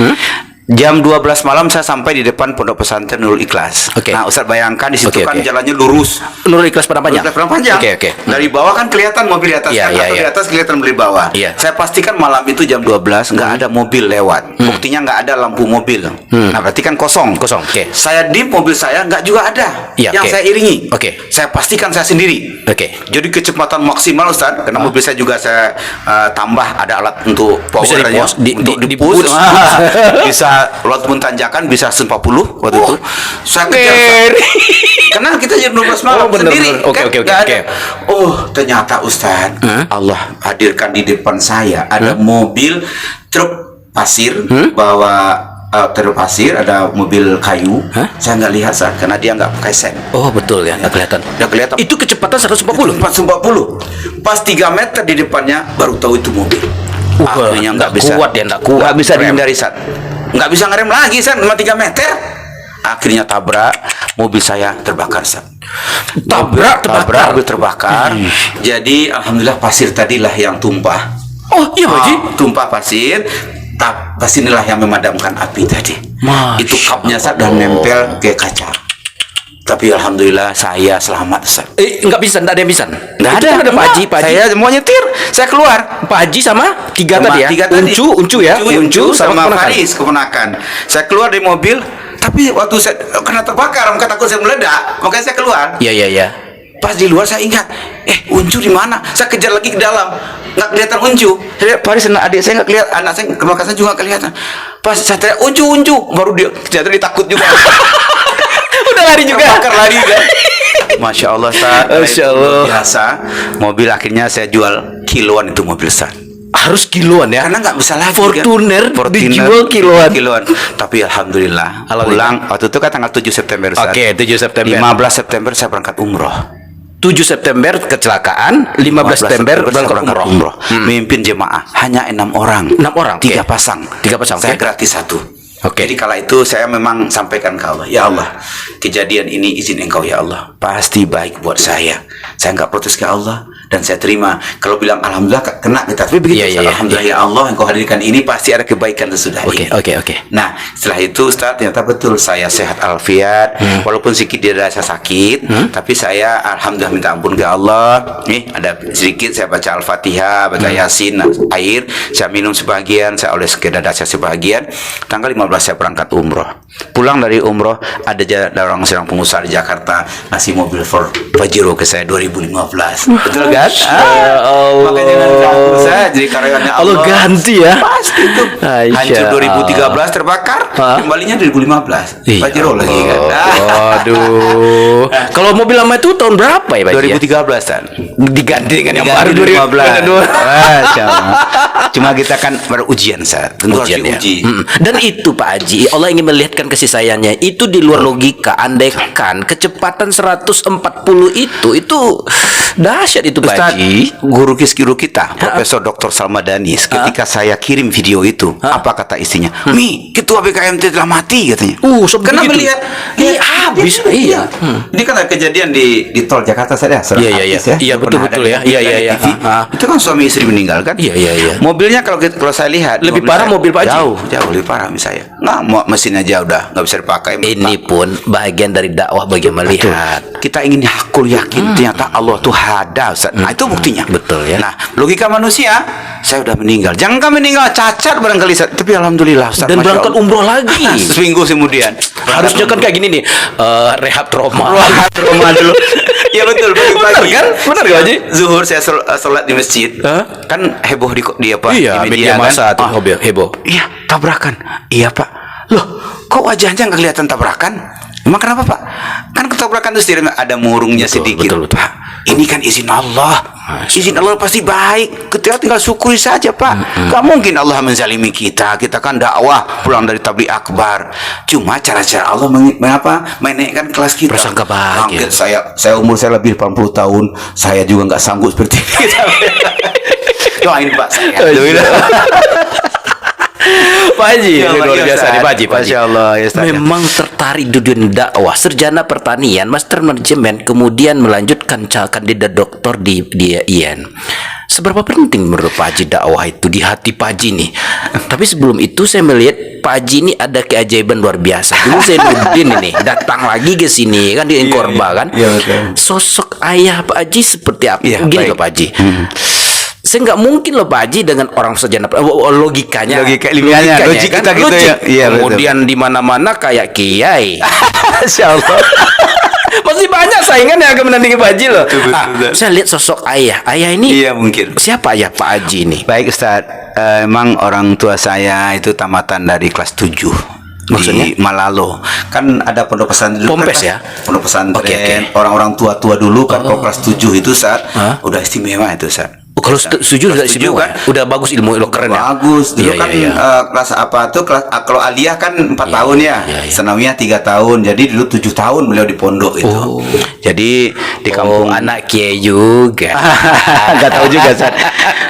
Jam 12 malam saya sampai di depan Pondok Pesantren Nurul Ikhlas. Oke. Nah, Ustaz bayangkan di situ Oke, kan oke. jalannya lurus. Nurul Ikhlas Padang Panjang. Padang Panjang. Oke, oke. Dari bawah kan kelihatan mobil di atas Iya, kan, iya, atau iya. di atas kelihatan mobil di bawah. Iya. Saya pastikan malam itu jam 12 nggak ada mobil lewat. Buktinya nggak ada lampu mobil. Nah, berarti kan kosong. Kosong, oke. Saya di mobil saya nggak juga ada Iya, yang oke. saya iringi. Oke. Saya pastikan saya sendiri. Oke. Jadi kecepatan maksimal Ustaz, karena mobil saya juga saya tambah ada alat untuk Bisa powernya, di-push, untuk di- di-push. di-push. Bisa walaupun tanjakan bisa 40 waktu itu. Saya kejar Ustaz. Karena kita jam 12 malam Oh, bener, sendiri bener. Oke, kan, oke, oke, nggak oke. ada. Oh, ternyata Ustaz, Allah hadirkan di depan saya ada mobil truk pasir bawa truk pasir, ada mobil kayu. Saya nggak lihat Ustaz, karena dia nggak pakai sen. Oh, betul ya, nggak kelihatan. Nggak kelihatan. Itu kecepatan 140. 440. Pas 3 meter di depannya baru tahu itu mobil. Akhirnya nggak kuat dia, nggak kuat. Nggak bisa Rem. dihindari Sat. Nggak bisa ngerem lagi Sat, cuma 3 meter. Akhirnya tabrak, mobil saya terbakar Sat. Terbakar? Mobil terbakar. Jadi alhamdulillah pasir tadilah yang tumpah. Oh, iya, Pak Haji. Tumpah pasir. Pasir inilah yang memadamkan api tadi. Masya Itu kapnya Sat dan nempel ke kaca. Tapi alhamdulillah saya selamat Sat. Nggak bisa, nggak ada yang bisa. Nggak Itu kan ada Pak Haji, Pak Haji. Saya mau nyetir, saya keluar. Pak Haji sama tiga Sama tadi ya. tiga tadi. Uncu ya. Uncu sama keponakan. Faris keponakan. Saya keluar dari mobil, tapi waktu saya kena terbakar, maka takut saya meledak, makanya saya keluar. Iya, iya, iya. Pas di luar saya ingat, Uncu di mana? Saya kejar lagi ke dalam, nggak kelihatan Uncu. Saya lihat Faris dan adik saya nggak kelihatan, anak saya keponakan saya juga nggak kelihatan. Pas saya teriak Uncu, baru dia ternyata dia takut juga. Udah lari juga. Terbakar lari kan. Masya Allah Ustaz. Masya Allah. Biasa. Mobil akhirnya saya jual kiloan itu mobil Ustaz. Harus kiloan ya. Karena nggak bisa lagi Fortuner kan? dijual kiloan. Tapi alhamdulillah pulang waktu itu kan tanggal 7 September Ustaz. Oke, 7 September. 15 September saya berangkat umroh. 7 September kecelakaan, 15 September saya berangkat umroh. Memimpin jemaah hanya 6 orang. 6 orang, 3 oke. pasang. 3 pasang, Saya oke. gratis 1. Oke. Jadi kala itu saya memang sampaikan ke Allah, ya Allah, kejadian ini izin Engkau ya Allah, pasti baik buat saya. Saya nggak protes ke Allah dan saya terima. Kalau bilang alhamdulillah kena kita, tapi begitu. Iya, iya, Alhamdulillah ya Allah, Engkau hadirkan ini pasti ada kebaikan sesudah ini. Oke. Nah, setelah itu Ustaz ternyata betul saya sehat alfiat, walaupun sedikit dia rasa sakit, tapi saya alhamdulillah minta ampun ke Allah. Nih, ada sedikit saya baca Al-Fatihah, baca Yasin, air, saya minum sebagian, saya oles ke dada saya sebagian. Tanggal 15 saya berangkat umroh. Pulang dari umroh ada orang seorang pengusaha di Jakarta ngasih mobil Ford Pajero ke saya 2015. Betul kan? Makanya jangan ragu saya jadi karyawannya Allah. Allah ganti ya. Pasti itu. Aisyah. Hancur 2013 terbakar, kembalinya 2015. Iya. Pajero lagi kan. Aduh. Kalau mobil lama itu tahun berapa ya, Pak Haji? 2013 kan. Diganti dengan yang baru 2015. 2015. Cuma kita kan berujian saya. Tentu harus Ujian ya. diuji. Dan itu Pak Haji, Allah ingin melihatkan kasih sayangnya. Itu di luar logika. Andaikan kecepatan 140 itu dahsyat itu Pak Ustaz, Haji. guru kiskiru kita, Profesor Dr. Salmadani, ketika saya kirim video itu, apa kata istrinya? Mi, ketua BKMT telah mati katanya. Sampai Karena begitu? melihat Iya, habis. Iya. Ini kan ada kejadian di tol Jakarta saya Iya, iya. Iya, betul-betul ya. Iya, iya, iya. Itu kan suami istri meninggal kan? Iya, iya, iya. Mobilnya kalau saya lihat Lebih mobil parah saya, mobil Pak Haji? Jauh lebih parah misalnya. Mesin aja udah nggak bisa dipakai. Ini pun bagian dari dakwah bagi melihat. Kita ingin hakul yakin ternyata Allah tuh ada Ustaz. Nah itu buktinya. Betul ya. Nah logika manusia, saya udah meninggal. Jangan kan meninggal cacat barangkali Ustaz. Tapi alhamdulillah Ustaz. Dan Masya berangkat Allah. umroh lagi. Seminggu kemudian. Harusnya kan kayak gini nih, rehab trauma. Rumah dulu. Ya betul. Pagi-pagi Benar kan? Benar gak, Haji? Zuhur saya sholat di masjid. Hah? Kan heboh di apa? Iya, di media massa kan? tuh heboh. Iya, tabrakan. Iya, Pak. Loh, kok wajahnya nggak kelihatan tabrakan? Emang kenapa, Pak? Kan ketabrakan itu ada murungnya sedikit. betul. Pak, ini kan izin Allah. Izin Allah pasti baik. Kita tinggal syukuri saja, Pak. Gak mungkin Allah menzalimi kita. Kita kan dakwah pulang dari tabligh akbar. Cuma cara-cara Allah menaikkan kelas kita. Prasangka bahagia. Angkat saya umur saya lebih 80 tahun. Saya juga nggak sanggup seperti itu. Doain Pak saya. Pak Haji, Ya Allah, luar ya biasa Ustaz. nih Pak Haji. Masya Allah, ya Ustaz. Memang tertarik di dunia dakwah, sarjana pertanian, master manajemen, kemudian melanjutkan kandidat doktor di IAIN. seberapa penting menurut Pak Haji dakwah itu di hati Pak Haji nih? Tapi sebelum itu saya melihat Pak Haji ini ada keajaiban luar biasa. Dulu saya Nurdin ini datang lagi ke sini kan di Enkorba kan. Iya, betul. Sosok ayah Pak Haji seperti apa? Iya, Gini baik. loh Pak Haji. Saya nggak mungkin loh Pak Haji dengan orang sejarah logikanya, Ilmiahnya, logik kita gitu logik. ya. Iya, betul. Kemudian di mana-mana kayak kiai. Masya Allah. Masih banyak saingan yang akan menandingi Pak Haji loh. Betul, betul. Saya lihat sosok ayah. Ayah ini Iya mungkin. siapa ayah Pak Haji ini? Baik Ustaz, emang orang tua saya itu tamatan dari kelas 7 Maksudnya? di Malalo. Kan ada pondok pesantren dulu Pompes kan, ya? Pondok pesantren. Oke, oke. Orang-orang tua-tua dulu kan kalau kelas 7 itu saat udah istimewa itu saat. Oh, kalau setuju Kelas udah tujuh istimewa kan? ya? Udah bagus ilmu lo keren ya. Bagus. Dulu Iya, kan iya, iya. kelas apa tuh kelas kalau aliyah kan 4 tahun ya. iya, iya. Sanawiyah 3 tahun. Jadi dulu 7 tahun beliau di pondok itu. Jadi di kampung anak kiai juga. nggak tahu juga Sat.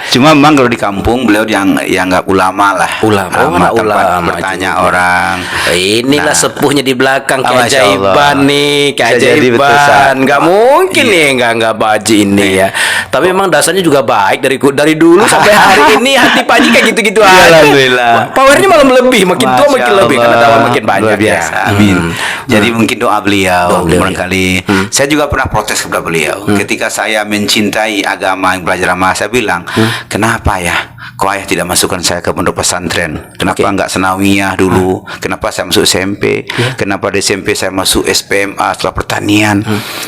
Cuma memang kalau di kampung beliau yang nggak ulama lah. Ulama, tempat ulama bertanya juga. orang. Inilah sepuhnya di belakang Masya keajaiban Allah. nih, Bisa jadi betul, Sat. keajaiban. Nggak mungkin Iya. nih nggak Pak Haji ini ya. Tapi memang dasarnya juga baik dari dulu sampai hari ini hati Pak Haji kayak gitu-gitu Iya, aja. alhamdulillah. Powernya malah lebih, makin tua Masya makin lebih karena Allah. dakwah makin banyak Luar biasa. ya. Amin. Jadi mungkin doa beliau, Doa beliau, barangkali. Saya juga pernah protes kepada beliau ketika saya mencintai agama yang belajar sama saya bilang, kenapa ya kok ayah tidak masukkan saya ke pondok pesantren? Kenapa enggak senawiyah dulu? Kenapa saya masuk SMP? Kenapa di SMP saya masuk SPMA setelah pertanian?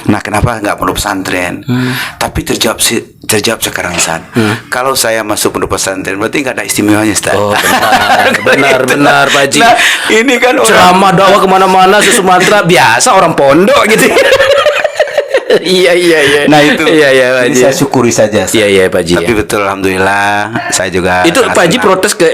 Nah, kenapa enggak pondok pesantren? Tapi terjawab sekarang Ustaz. Kalau saya masuk pondok pesantren berarti enggak ada istimewanya Ustaz. Oh, benar Pak Haji. Nah, ini kan orang Ceramah dakwah kemana-mana se Sumatera biasa orang pondok gitu. Iya. Nah itu, Pak jadi Haji. saya syukuri saja. Ustaz. Iya Pak Haji. Tapi betul alhamdulillah saya juga Itu sangat Pak Haji senang. protes ke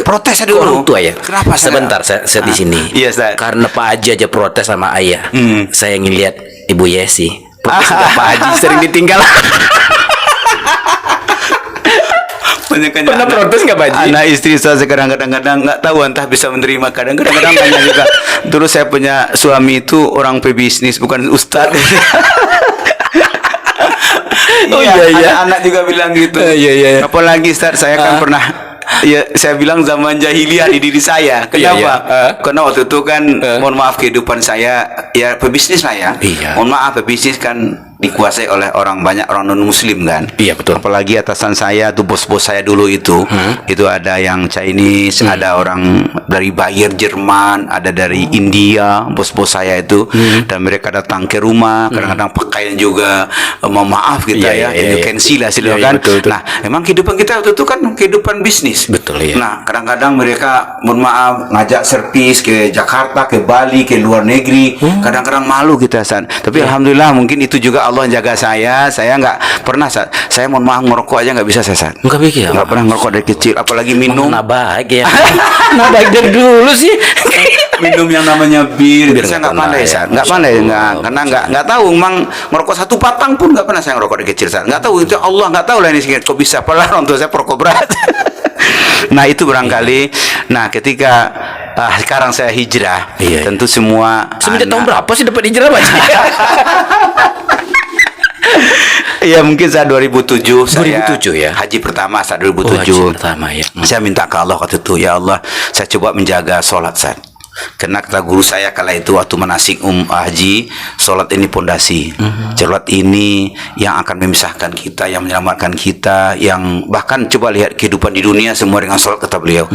Protes ke dulu. orang tua ya. Kenapa saya? Sebentar saya di sini. Iya, Ustaz. Karena Pak Haji aja protes sama ayah. Saya ingin lihat Ibu Yesi. Protes juga Pak Haji sering ditinggal. Pernah protes nggak Pak Haji? Anak istri saya sekarang kadang-kadang nggak tahu entah bisa menerima kadang-kadang nanya juga. Dulu saya punya suami itu orang pebisnis bukan ustadz. Oh, iya. Anak-anak juga bilang gitu. Iya. Apalagi Ustaz saya kan pernah ya saya bilang zaman jahiliyah di diri saya. Kenapa? Iya. Karena waktu itu kan mohon maaf kehidupan saya ya pebisnis lah ya. Iya. Mohon maaf pebisnis kan dikuasai oleh banyak orang non muslim kan. Iya, betul. Apalagi atasan saya tuh bos-bos saya dulu itu ada yang Chinese, ada orang dari Bayer Jerman, ada dari India, bos-bos saya itu dan mereka datang ke rumah, kadang-kadang pakaian juga mohon maaf kita Iya, ya, iya, you iya. can see lah Iya, kan. betul. Nah, emang kehidupan kita waktu itu kan kehidupan bisnis. Betul, iya. Nah, kadang-kadang mereka mohon maaf ngajak servis ke Jakarta, ke Bali, ke luar negeri. Kadang-kadang malu kita San. Tapi alhamdulillah mungkin itu juga Allah jaga saya nggak pernah saya mohon maaf ngerokok aja nggak bisa saya Enggak pikir. nggak pernah ngerokok dari kecil apalagi minum Nah baik ya. Nah baik dari dulu sih. minum yang namanya bir saya nggak nggak pandai pernah, San ya. nggak pandai karena nggak tahu emang ngerokok 1 batang pun nggak pernah saya ngerokok dari kecil San nggak tahu itu Allah nggak tahu lah ini kok bisa padahal orang tua saya perokok berat. Nah itu barangkali ketika sekarang saya hijrah Iya. tentu semua Semenjak tahun berapa sih dapat hijrah Pak Haji? Iya mungkin saat 2007 saya 2007 ya? haji pertama saat Oh, 2007 haji pertama ya. saya minta ke Allah waktu itu ya Allah saya coba menjaga sholat saat karena kata guru saya kala itu waktu manasik haji sholat ini pondasi sholat ini yang akan memisahkan kita yang menyelamatkan kita yang bahkan coba lihat kehidupan di dunia semua dengan sholat kata beliau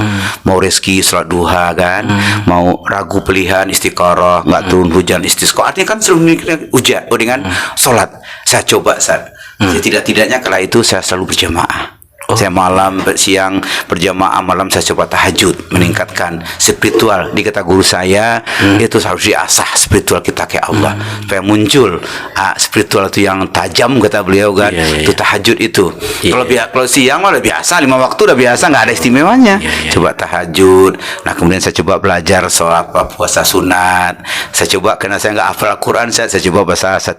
mau rezeki sholat duha kan mau ragu pilihan istiqoroh nggak turun hujan istisqa artinya kan selalu hujan dengan sholat saya coba saat tidak-tidaknya kala itu saya selalu berjamaah. Saya malam, siang berjamaah, malam saya coba tahajud, meningkatkan spiritual. Di kata guru saya itu harus diasah spiritual kita ke Allah supaya muncul spiritual itu yang tajam kata beliau kan. Iya. Itu tahajud itu. Iya. Kalau siang malah biasa 5 waktu udah biasa nggak ada istimewanya. Iya. Coba tahajud. Nah kemudian saya coba belajar soal puasa sunat. Saya coba karena saya nggak hafal Al-Quran saya coba bahasa 1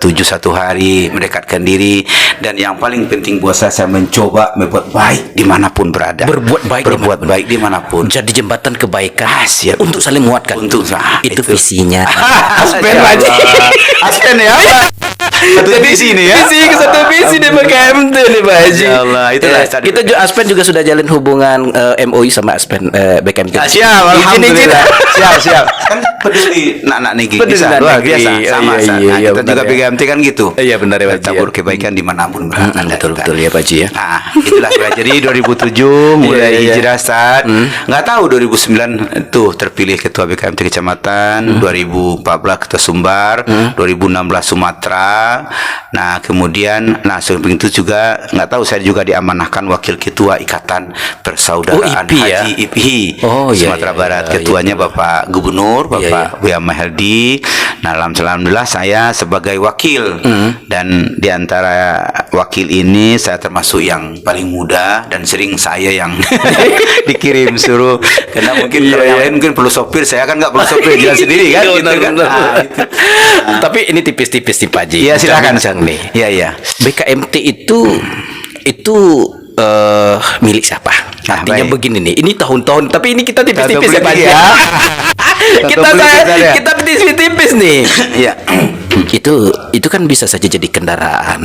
hari mendekatkan diri dan yang paling penting buat saya mencoba membuat baik dimanapun berada. Berbuat baik dimanapun. Jadi jembatan kebaikan Siap. untuk saling menguatkan. Untuk itu visinya. Aspen aja. Aspen ya. Satu visi nih ya. Satu visi di BKMT nih Pak Haji. Ya Allah, itulah Ya, kita juga Aspen juga sudah jalin hubungan MOI sama Aspen BKMT. Siap, alhamdulillah. Siap. Kan peduli anak-anak negeri Peduli bisa anak luar negeri. biasa. Sama. Iya, Nah, iya, kita benar juga ya. BKMT kan gitu. Iya benar ya Pak Haji. Tabur kebaikan dimanapun berada. Betul ya Pak Haji ya. Nah, itulah jadi 2007 mulai Iya, iya. hijrah start. Nggak tahu 2009 tuh terpilih ketua BKMT kecamatan, 2014 ketua Sumbar, 2016 Sumatera. Nah, kemudian samping itu juga nggak tahu saya juga diamanahkan wakil ketua Ikatan Persaudaraan IPI ya? Haji IPI Oh, iya, Sumatera iya, Barat. iya, Ketuanya Bapak Gubernur, Bapak Buya Maheldi. Nah, alhamdulillah saya sebagai wakil dan di antara wakil ini saya termasuk yang paling muda dan sering saya yang dikirim suruh karena mungkin kalau yang lain mungkin perlu sopir, saya kan nggak perlu sopir, jalan sendiri kan, gitu kan. Itu. Tapi ini tipis-tipis nih Pak Haji. Iya, silakan. Bincang nih. Iya. BKMT itu milik siapa? Artinya baik. begini nih. Ini tahun-tahun, tapi ini kita tipis-tipis ya Pak Haji. Ya. kita tipis-tipis nih. Iya. Itu kan bisa saja jadi kendaraan.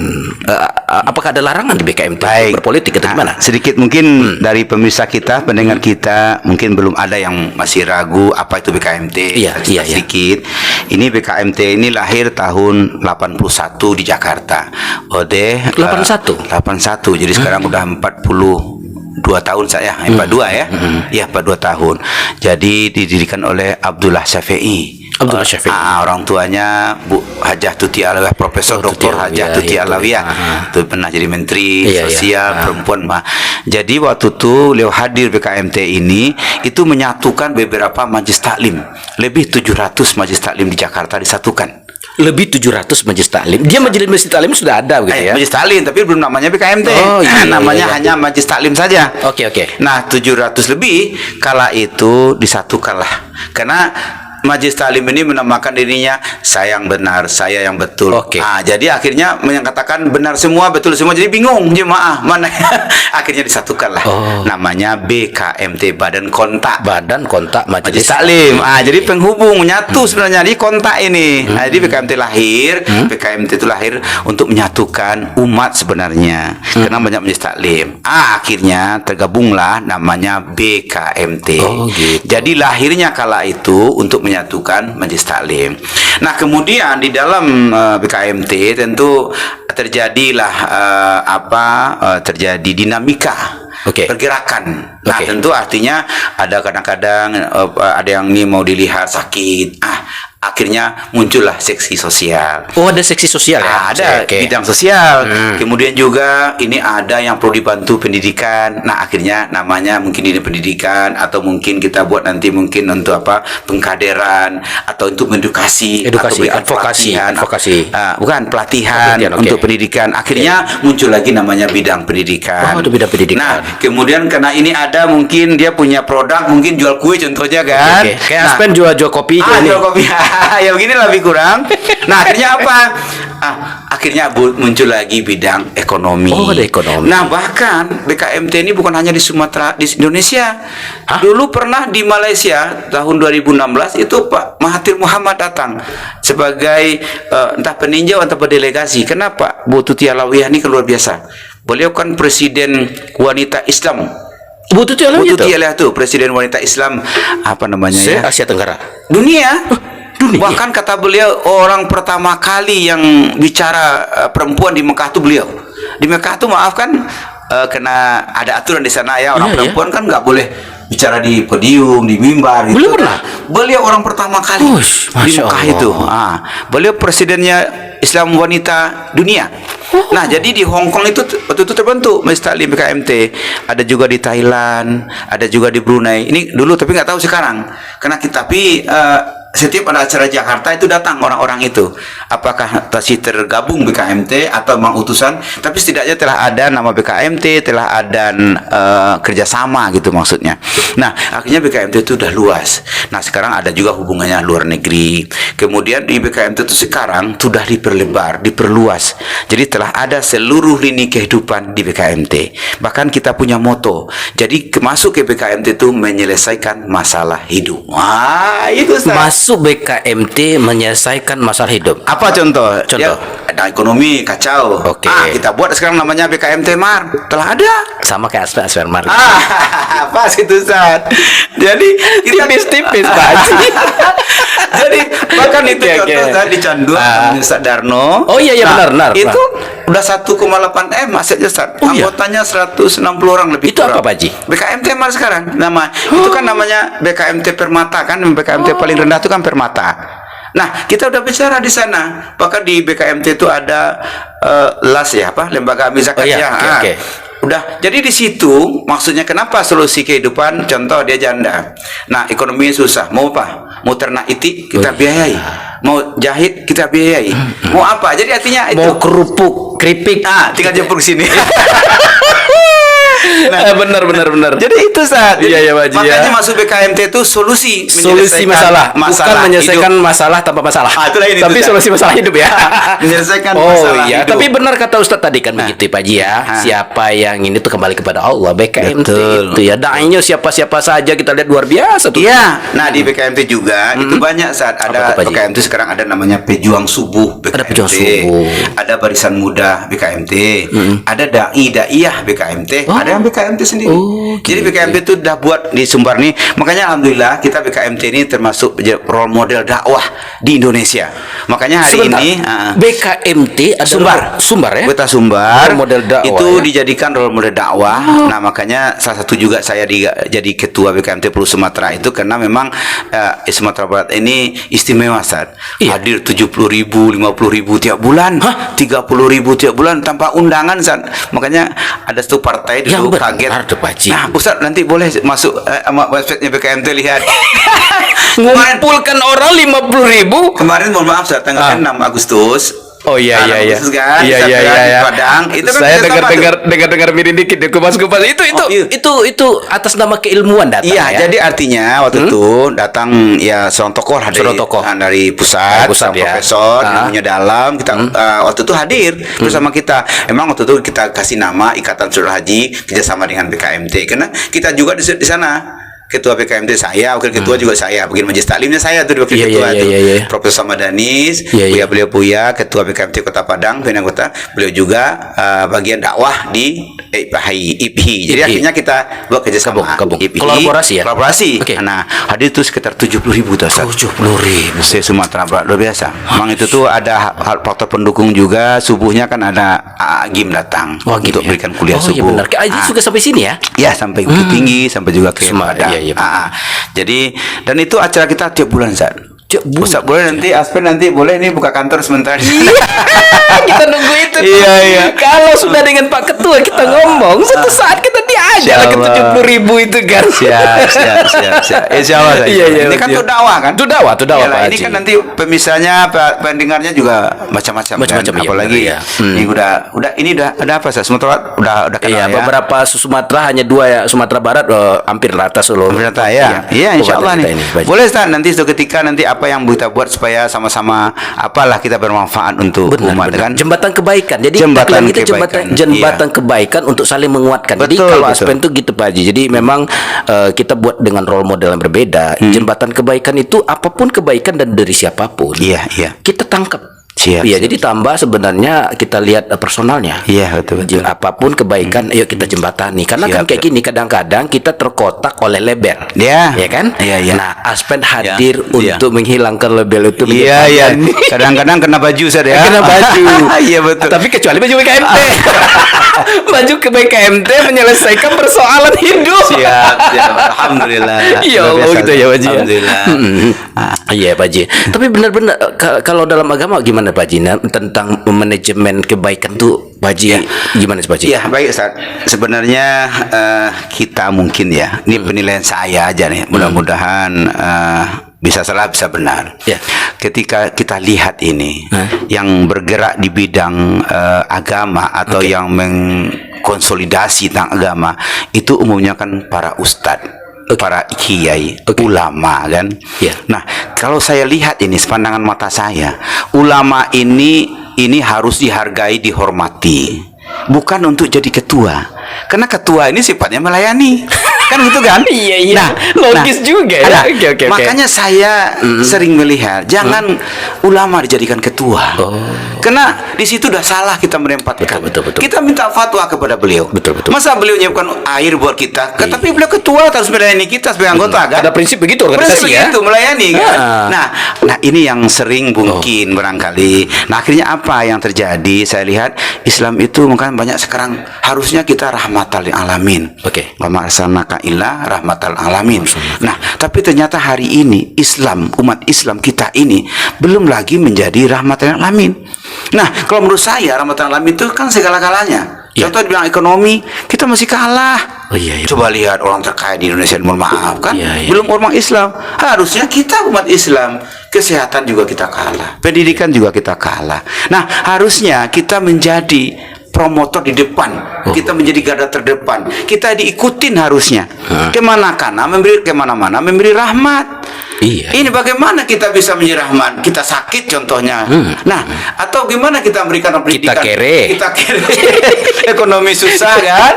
Apakah ada larangan di BKMT Baik. berpolitik atau gimana? Sedikit mungkin dari pemirsa kita, pendengar kita, mungkin belum ada yang masih ragu apa itu BKMT. Iya. Sedikit. Ini BKMT ini lahir tahun 81 di Jakarta. 81? 81. Jadi sekarang udah 42 tahun saya, 42 ya. Iya, 42 tahun. Jadi didirikan oleh Abdullah Syafi'i. Abdullah Syafi'i. Orang tuanya Bu Hajah Tuti Alawiyah, Profesor Dr. Hajah Tuti Alawiyah. Itu pernah jadi menteri sosial perempuan mah. Jadi waktu itu beliau hadir BKMT ini itu menyatukan beberapa majelis taklim. Lebih 700 majelis taklim di Jakarta disatukan. Lebih 700 majelis taklim. Dia majelis taklim sudah ada gitu ya. Majelis taklim tapi belum namanya BKMT. Oh, iya, namanya iya. hanya majelis taklim saja. Oke. Nah, 700 lebih kala itu disatukanlah. Karena Majelis Taklim ini menamakan dirinya saya yang benar, saya yang betul. Oke. Jadi akhirnya menyatakan benar semua, betul semua. Jadi bingung jemaah mana. Akhirnya disatukanlah. Namanya BKMT, Badan Kontak. Badan Kontak Majelis Majelis Taklim. Jadi penghubung, menyatu sebenarnya di kontak ini. Jadi BKMT lahir, BKMT itu lahir untuk menyatukan umat sebenarnya. Karena banyak majelis taklim. Akhirnya tergabunglah namanya BKMT. Oh, gitu. Jadi lahirnya kala itu untuk menyatukan majelis taklim. Nah, kemudian di dalam BKMT tentu terjadilah terjadi dinamika. Pergerakan. Nah, tentu artinya ada kadang-kadang ada yang ini mau dilihat sakit. Akhirnya muncullah seksi sosial. Oh, ada seksi sosial ya? Ada bidang sosial. Kemudian juga ini ada yang perlu dibantu pendidikan. Nah, akhirnya namanya mungkin ini pendidikan atau mungkin kita buat nanti mungkin untuk pengkaderan atau untuk edukasi atau berikan pelatihan. Bukan pelatihan untuk pendidikan. Akhirnya muncul lagi namanya bidang pendidikan. Oh, itu bidang pendidikan. Nah, kemudian karena ini ada mungkin dia punya produk, mungkin jual kue contohnya kan. Kayak Aspen jual kopi. Jual kopi. Ya begini lebih kurang. Nah, akhirnya apa? Akhirnya muncul lagi bidang ekonomi. Oh, ada ekonomi. Nah, bahkan BKMT ini bukan hanya di Sumatera, di Indonesia. Dulu pernah di Malaysia tahun 2016 itu Pak Mahathir Muhammad datang sebagai entah peninjau atau delegasi. Kenapa? Bu Tuti Alawiyah ini luar biasa. Beliau kan presiden wanita Islam. Bu Tuti Alawiyah itu presiden wanita Islam apa namanya ya? Asia Tenggara. Dunia. Bahkan kata beliau orang pertama kali yang bicara perempuan di Mekah itu beliau. Di Mekah itu maaf kan kena ada aturan di sana ya, orang perempuan kan nggak boleh bicara di podium, di mimbar gitu. Beliau pernah? Beliau orang pertama kali di Mekah itu. Beliau presidennya Islam wanita dunia. Nah, jadi di Hong Kong itu waktu itu terbentuk Majelis Taklim BKMT. Ada juga di Thailand, ada juga di Brunei. Ini dulu tapi nggak tahu sekarang. Karena setiap ada acara Jakarta itu datang orang-orang itu. Apakah masih tergabung BKMT atau memang utusan? Tapi setidaknya telah ada nama BKMT, telah ada kerjasama gitu maksudnya. Nah, akhirnya BKMT itu udah luas. Nah, sekarang ada juga hubungannya luar negeri. Kemudian di BKMT itu sekarang sudah diperlebar, diperluas. Jadi telah ada seluruh lini kehidupan di BKMT. Bahkan kita punya moto. Jadi masuk ke BKMT itu menyelesaikan masalah hidup. Wah, itu Masuk BKMT menyelesaikan masalah hidup. Apa Apa contoh? Contoh. Ada ekonomi kacau. Oke. Kita buat sekarang namanya BKMT Mar. Telah ada. Sama kayak Aspen Mar. Pas itu saat. Jadi kita Tipis-tipis Pak Haji. Jadi bahkan itu Oke, contoh oke. tadi Candu Ustaz Darno. Oh iya, benar. Itu udah 1,8 M asetnya Ustaz. Oh, iya? Anggotanya 160 orang lebih. Itu kurang. apa, Pak Haji? BKMT Mar sekarang nama. Itu kan namanya BKMT Permata kan. BKMT paling rendah itu kan Permata. Nah, kita udah bicara di sana. Bahkan di BKMT itu ada LAS ya, lembaga amil zakat iya, ya. oke. Udah. Jadi di situ maksudnya kenapa solusi kehidupan? Contoh dia janda. Nah, ekonominya susah. Mau apa? Mau ternak itik kita biayai. Mau jahit kita biayai. Mau apa? Jadi artinya itu Mau kerupuk, keripik. tinggal jemput ke sini. Benar. Jadi itu saat. Iya, Pak Haji, Makanya ya. masuk BKMT itu solusi Solusi masalah, bukan menyelesaikan hidup. masalah tanpa masalah. Itulah ini, Tapi Ustaz. solusi masalah hidup ya. Menyelesaikan Oh masalah iya, hidup. tapi benar kata Ustadz tadi kan begitu Pak Haji ya. Siapa yang ini tuh kembali kepada Allah. BKMT Betul. itu ya dai-nya siapa-siapa saja kita lihat luar biasa tuh. Iya, nah di BKMT juga itu banyak saat ada Apa tuh, Pak Haji? BKMT sekarang ada namanya Pejuang Subuh BKMT. Ada Pejuang Subuh. Ada Barisan Muda BKMT. Ada Daiyah BKMT. Ada yang BKMT sendiri. Oh, Jadi BKMT itu udah buat di Sumbar nih. Makanya alhamdulillah kita BKMT ini termasuk role model dakwah di Indonesia. Makanya hari Sebentar. ini BKMT adalah Sumbar ya. Kota Sumbar Role model dakwah, itu ya? dijadikan role model dakwah. Nah makanya salah satu juga saya jadi ketua BKMT Pulau Sumatera itu karena memang Sumatera Barat ini istimewa saat Iya. hadir 70.000, 50.000 tiap bulan, 30.000 tiap bulan tanpa undangan saat. Makanya ada satu partai Yang dulu benar kaget. tuh, Pak Haji. Nah Ustaz nanti boleh masuk sama websitenya BKMT lihat. Ngumpulkan orang 50.000. Kemarin mohon maaf saat tanggal 6 Agustus. Oh iya. Agustus kan, Iya. di Padang. Itu kan Saya kerjasama tuh. dengar miring dikit di kupas-kupas itu Oh, iya. itu atas nama keilmuan datang Iya, ya. jadi artinya waktu itu datang ya seorang tokoh Seorang tokoh. dari pusat, Pusat, seorang ya. profesor, ilmunya dalam. Kita waktu itu hadir bersama kita. Emang waktu itu kita kasih nama Ikatan Saudara Haji kerjasama dengan BKMT karena kita juga di sana. Ketua BKMT saya, wakil ketua juga saya, bagian majelis taklimnya saya tuh wakil Iya, ketua iya, itu. iya, iya. Profesor Samadanis, Iya, iya. beliau ketua BKMT Kota Padang, anggota. Beliau juga bagian dakwah di IPHI. Jadi IPHI. akhirnya kita buat kerjasama. Gabung. IPHI. Kolaborasi ya? Kolaborasi. Oke. Nah, hadir itu sekitar 70.000 tuh Ustaz. 70.000. Se-Sumatera Barat luar biasa. Memang itu tuh ada faktor pendukung juga. Subuhnya kan ada Agim datang Gitu untuk ya? berikan kuliah iya subuh. benar. Juga sampai sini ya. Ya sampai Bukit Tinggi sampai juga ke Sumatera, Padang. iya, iya. Jadi dan itu acara kita tiap bulan Zat. Tiap bulan. Ustaz boleh nanti Aspen nanti boleh nih buka kantor sebentar. Kita nunggu itu. Iya. Kalau sudah dengan Pak Ketua kita ngomong, suatu saat kita diajak lah ke Siapa? 70.000 itu kan. Siap. Insya Allah. Iya. Ini kan tuh dakwah kan? Itu dakwah Iyalah, Pak ini Haji. kan nanti pemirsanya, pendengarnya juga macam-macam. Macam-macam, kan? iya, Apalagi benar, iya. ini ini udah ada apa sih? Sumatera udah kenal Iya, ya. beberapa Sumatera hanya 2 ya. Sumatera Barat hampir rata seluruh. Ternyata ya. Iya, insya Allah Kabupaten nih. kita ini, Pak Haji. Boleh Ustaz nanti suatu ketika nanti apa yang kita buat supaya sama-sama apalah kita bermanfaat untuk umat kan. Jembatan kebaikan. Jadi Jembatan tagline kita kebaikan. jembatan kebaikan untuk saling menguatkan. Jadi Betul, kalau betul. Aspen tuh gitu Pak Haji. Jadi memang kita buat dengan role model yang berbeda. Jembatan kebaikan itu apapun kebaikan dan dari siapapun. Iya. Kita tangkap. Siap, Iya, siap, jadi tambah sebenarnya kita lihat personalnya. Iya, betul. Apapun kebaikan, ayo kita jembatani. Karena kan Siap, kayak gini kadang-kadang kita terkotak oleh label. Iya. Ya kan? Iya. Nah, Aspen hadir Iya. untuk menghilangkan label itu. Iya. Kadang-kadang kena baju Ustaz ya. Kena baju. Iya betul. Tapi kecuali baju BKMT. Baju ke BKMT menyelesaikan persoalan hidup. Siap. Alhamdulillah. Ya Allah, Luar biasa. gitu ya Pak Haji. Alhamdulillah. Iya Pak Haji. Tapi benar-benar kalau dalam agama gimana Pak Haji? Tentang manajemen kebaikan tuh Pak Haji gimana Pak Haji? Iya, baik Ustaz. Sebenarnya kita mungkin ya, ini penilaian saya aja nih. Mudah-mudahan bisa salah bisa benar. Ya. Ketika kita lihat ini yang bergerak di bidang agama atau yang mengkonsolidasi tentang agama itu umumnya kan para ustadz. Para kiai, ulama kan. Ya. Nah, kalau saya lihat ini sepandangan mata saya, ulama ini harus dihargai, dihormati. Bukan untuk jadi ketua. Karena ketua ini sifatnya melayani. Kan gitu kan? Iya, iya. Logis juga ya. Nah, Oke. makanya saya sering melihat jangan ulama dijadikan ketua. Karena di situ udah salah kita menempatkan. Betul. Kita minta fatwa kepada beliau. Betul. Masa beliau nyiapkan air buat kita? Tapi beliau ketua harus melayani kita sebagai anggota kan? Ada prinsip begitu Prinsip organisasi ya. begitu melayani kan? Ah. Nah ini yang sering mungkin barangkali. Nah akhirnya apa yang terjadi? Saya lihat Islam itu mungkin banyak sekarang harusnya kita rahmatal lil alamin. Oke. Wa ma arsalnaka illa rahmatal alamin. Nah, tapi ternyata hari ini Islam, umat Islam kita ini belum lagi menjadi rahmatal lil alamin. Nah, kalau menurut saya rahmatal lil alamin itu kan segala-galanya. Ya. Contoh dibilang ekonomi, kita masih kalah. Oh, iya. Coba lihat orang terkaya di Indonesia, mohon maaf kan, Iya. belum orang Islam. Harusnya kita umat Islam, kesehatan juga kita kalah, pendidikan juga kita kalah. Nah, harusnya kita menjadi promotor di depan, kita menjadi garda terdepan, kita diikutin harusnya. Kemana-mana memberi rahmat. Iya. Ini bagaimana kita bisa menjadi rahmat? Kita sakit contohnya. Nah, atau gimana kita memberikan pendidikan? Kita kere. Ekonomi susah kan?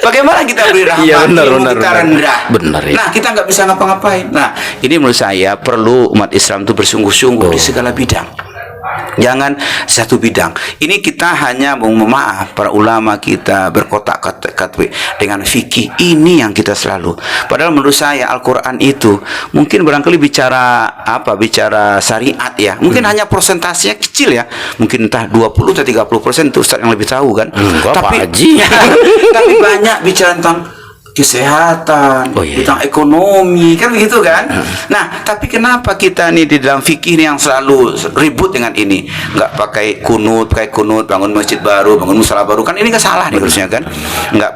Bagaimana kita beri rahmat? Iya, benar, ilmu benar, kita benar. rendah. Benar, ya. Nah, kita nggak bisa ngapa-ngapain. Nah, ini menurut saya perlu umat Islam itu bersungguh-sungguh di segala bidang. Jangan satu bidang. Ini kita hanya mau maaf para ulama kita berkotak-katik dengan fikih ini yang kita selalu. Padahal menurut saya Al-Qur'an itu mungkin barangkali bicara syariat ya. Mungkin hanya persentasenya kecil ya. Mungkin entah 20 atau 30% itu Ustaz yang lebih tahu kan. Enggak, Tapi Pak Haji. tapi banyak bicara tentang kesehatan, tentang ekonomi, kan begitu kan? Nah, tapi kenapa kita nih di dalam fikih ini yang selalu ribut dengan ini? Nggak pakai kunut, bangun masjid baru, bangun musala baru, kan ini nggak salah nih harusnya kan? Nggak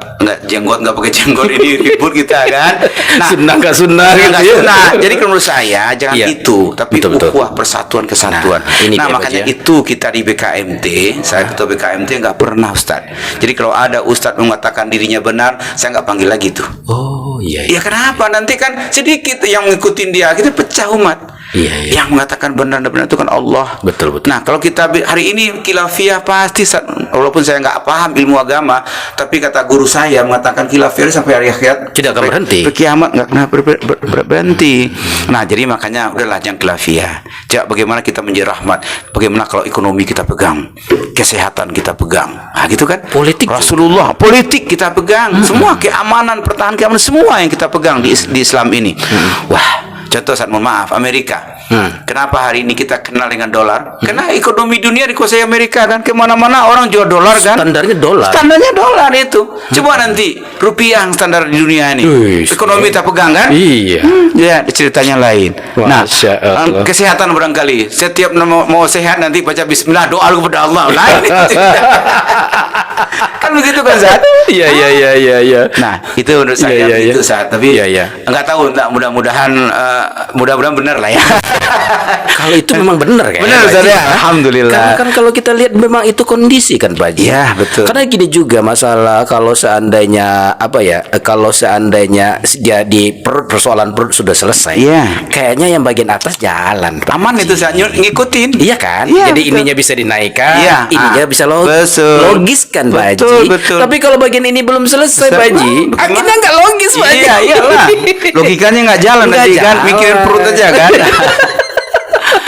nggak pakai jenggot ini ribut kita kan? Nah, Sunnah nggak sunnah gitu nggak ya. sunnah. Jadi menurut saya jangan Iya. itu, tapi Betul. ukhuwah persatuan kesatuan. ini Nah, dia, makanya Pak, ya. itu kita di BKMT, saya ketua BKMT nggak pernah Ustaz. Jadi kalau ada Ustaz mengatakan dirinya benar, saya nggak panggil lagi tuh. Oh, iya. Ya kenapa? Nanti kan sedikit yang ngikutin dia, kita pecah umat. Iya. Yang mengatakan benar dan benar itu kan Allah. Betul. Nah, kalau kita hari ini khilafiyah pasti, walaupun saya nggak paham ilmu agama, tapi kata guru saya mengatakan khilafiyah sampai hari akhir Tidak akan berhenti. sampai kiamat nggak pernah berhenti. Nah, jadi makanya udahlah yang khilafiyah. Coba bagaimana kita menjadi rahmat? Bagaimana kalau ekonomi kita pegang, kesehatan kita pegang, nah gitu kan? Politik Rasulullah, politik kita pegang, semua keamanan, pertahanan keamanan semua yang kita pegang di Islam ini. Wah. Contoh saat mohon maaf Amerika. Kenapa hari ini kita kenal dengan dolar? Karena ekonomi dunia dikuasai Amerika kan, kemana-mana orang jual dolar kan. Standarnya dolar. Standarnya dolar itu. Coba nanti rupiah yang standar di dunia ini. Wih, Ekonomi kita pegang kan? Iya. Ya, ceritanya lain. Nah, Masya Allah. kesehatan barangkali. Setiap mau sehat nanti baca bismillah, doa kepada Allah. Lain. Kan begitu kan, Zat? Iya. Nah, itu menurut saya Iya. itu saat. Tapi Iya. enggak tahu, mudah-mudahan benar lah ya. Kalau itu memang benar kan? Benar, Ustaz, ya? Alhamdulillah. Karena kan kalau kita lihat memang itu kondisi kan Pak Haji. Iya, betul. Karena gini juga masalah kalau seandainya jadi persoalan perut sudah selesai. Iya. Kayaknya yang bagian atas jalan. Pak Aman Haji. itu saya ngikutin. Iya kan? Iya, Jadi betul. ininya bisa dinaikkan, Iya. ininya bisa Betul. logis kan Pak Haji. Betul. Tapi kalau bagian ini belum selesai Pak Haji, Gimana? akhirnya nggak logis Pak Haji. Iya, iyalah. Logikanya nggak jalan Nggak nanti kan, jalan. mikirin perut aja kan.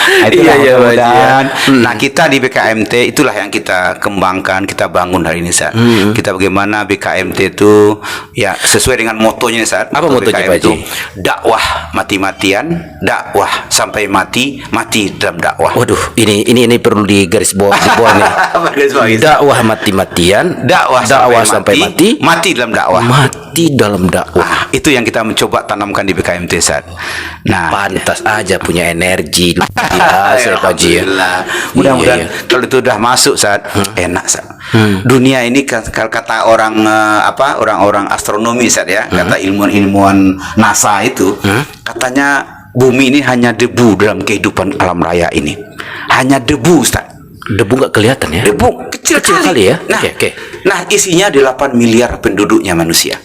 Itulah Iya, mudah-mudahan. Pak Haji. Nah, kita di BKMT itulah yang kita kembangkan, kita bangun hari ini saat. Kita bagaimana BKMT itu ya sesuai dengan motonya saat. Apa motonya, Pak Haji? Dakwah mati-matian, dakwah sampai mati dalam dakwah. Waduh, ini perlu di garis bawah nih. Garis bawah itu. Dakwah mati-matian, dakwah sampai mati dalam dakwah. mati dalam dakwah. Nah, itu yang kita mencoba tanamkan di BKMT saat. Nah, Pantas aja punya energi. Biasa Pak Haji ya. Alhamdulillah. Mudah-mudahan Iya. kalau itu udah masuk saat enak saat. Dunia ini kalau kata orang orang-orang astronomi saat ya, kata ilmuwan NASA itu, katanya bumi ini hanya debu dalam kehidupan alam raya ini. Hanya debu, Ustaz. Debu nggak kelihatan ya? Debu kecil kali ya? Nah, Oke. nah isinya 8 miliar penduduknya manusia.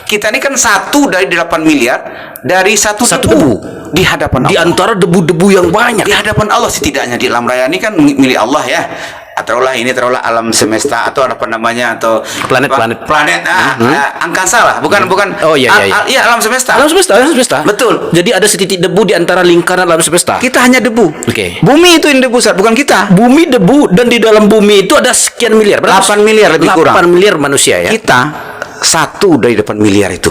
Kita ini kan 1 dari 8 miliar dari satu debu di hadapan Di Allah. antara debu-debu yang banyak. Di hadapan Allah setidaknya di alam raya ini kan milik Allah ya. taruhlah alam semesta atau apa namanya atau Planet. angkasa lah, bukan. Oh iya. Iya, alam semesta. Alam semesta. Betul. Jadi ada setitik debu di antara lingkaran alam semesta. Kita hanya debu. Oke. Bumi itu yang debu, Ustaz, bukan kita. Bumi debu, dan di dalam bumi itu ada sekian miliar. 8 miliar lebih kurang. 8 miliar manusia ya. Kita 1 dari 8 miliar itu.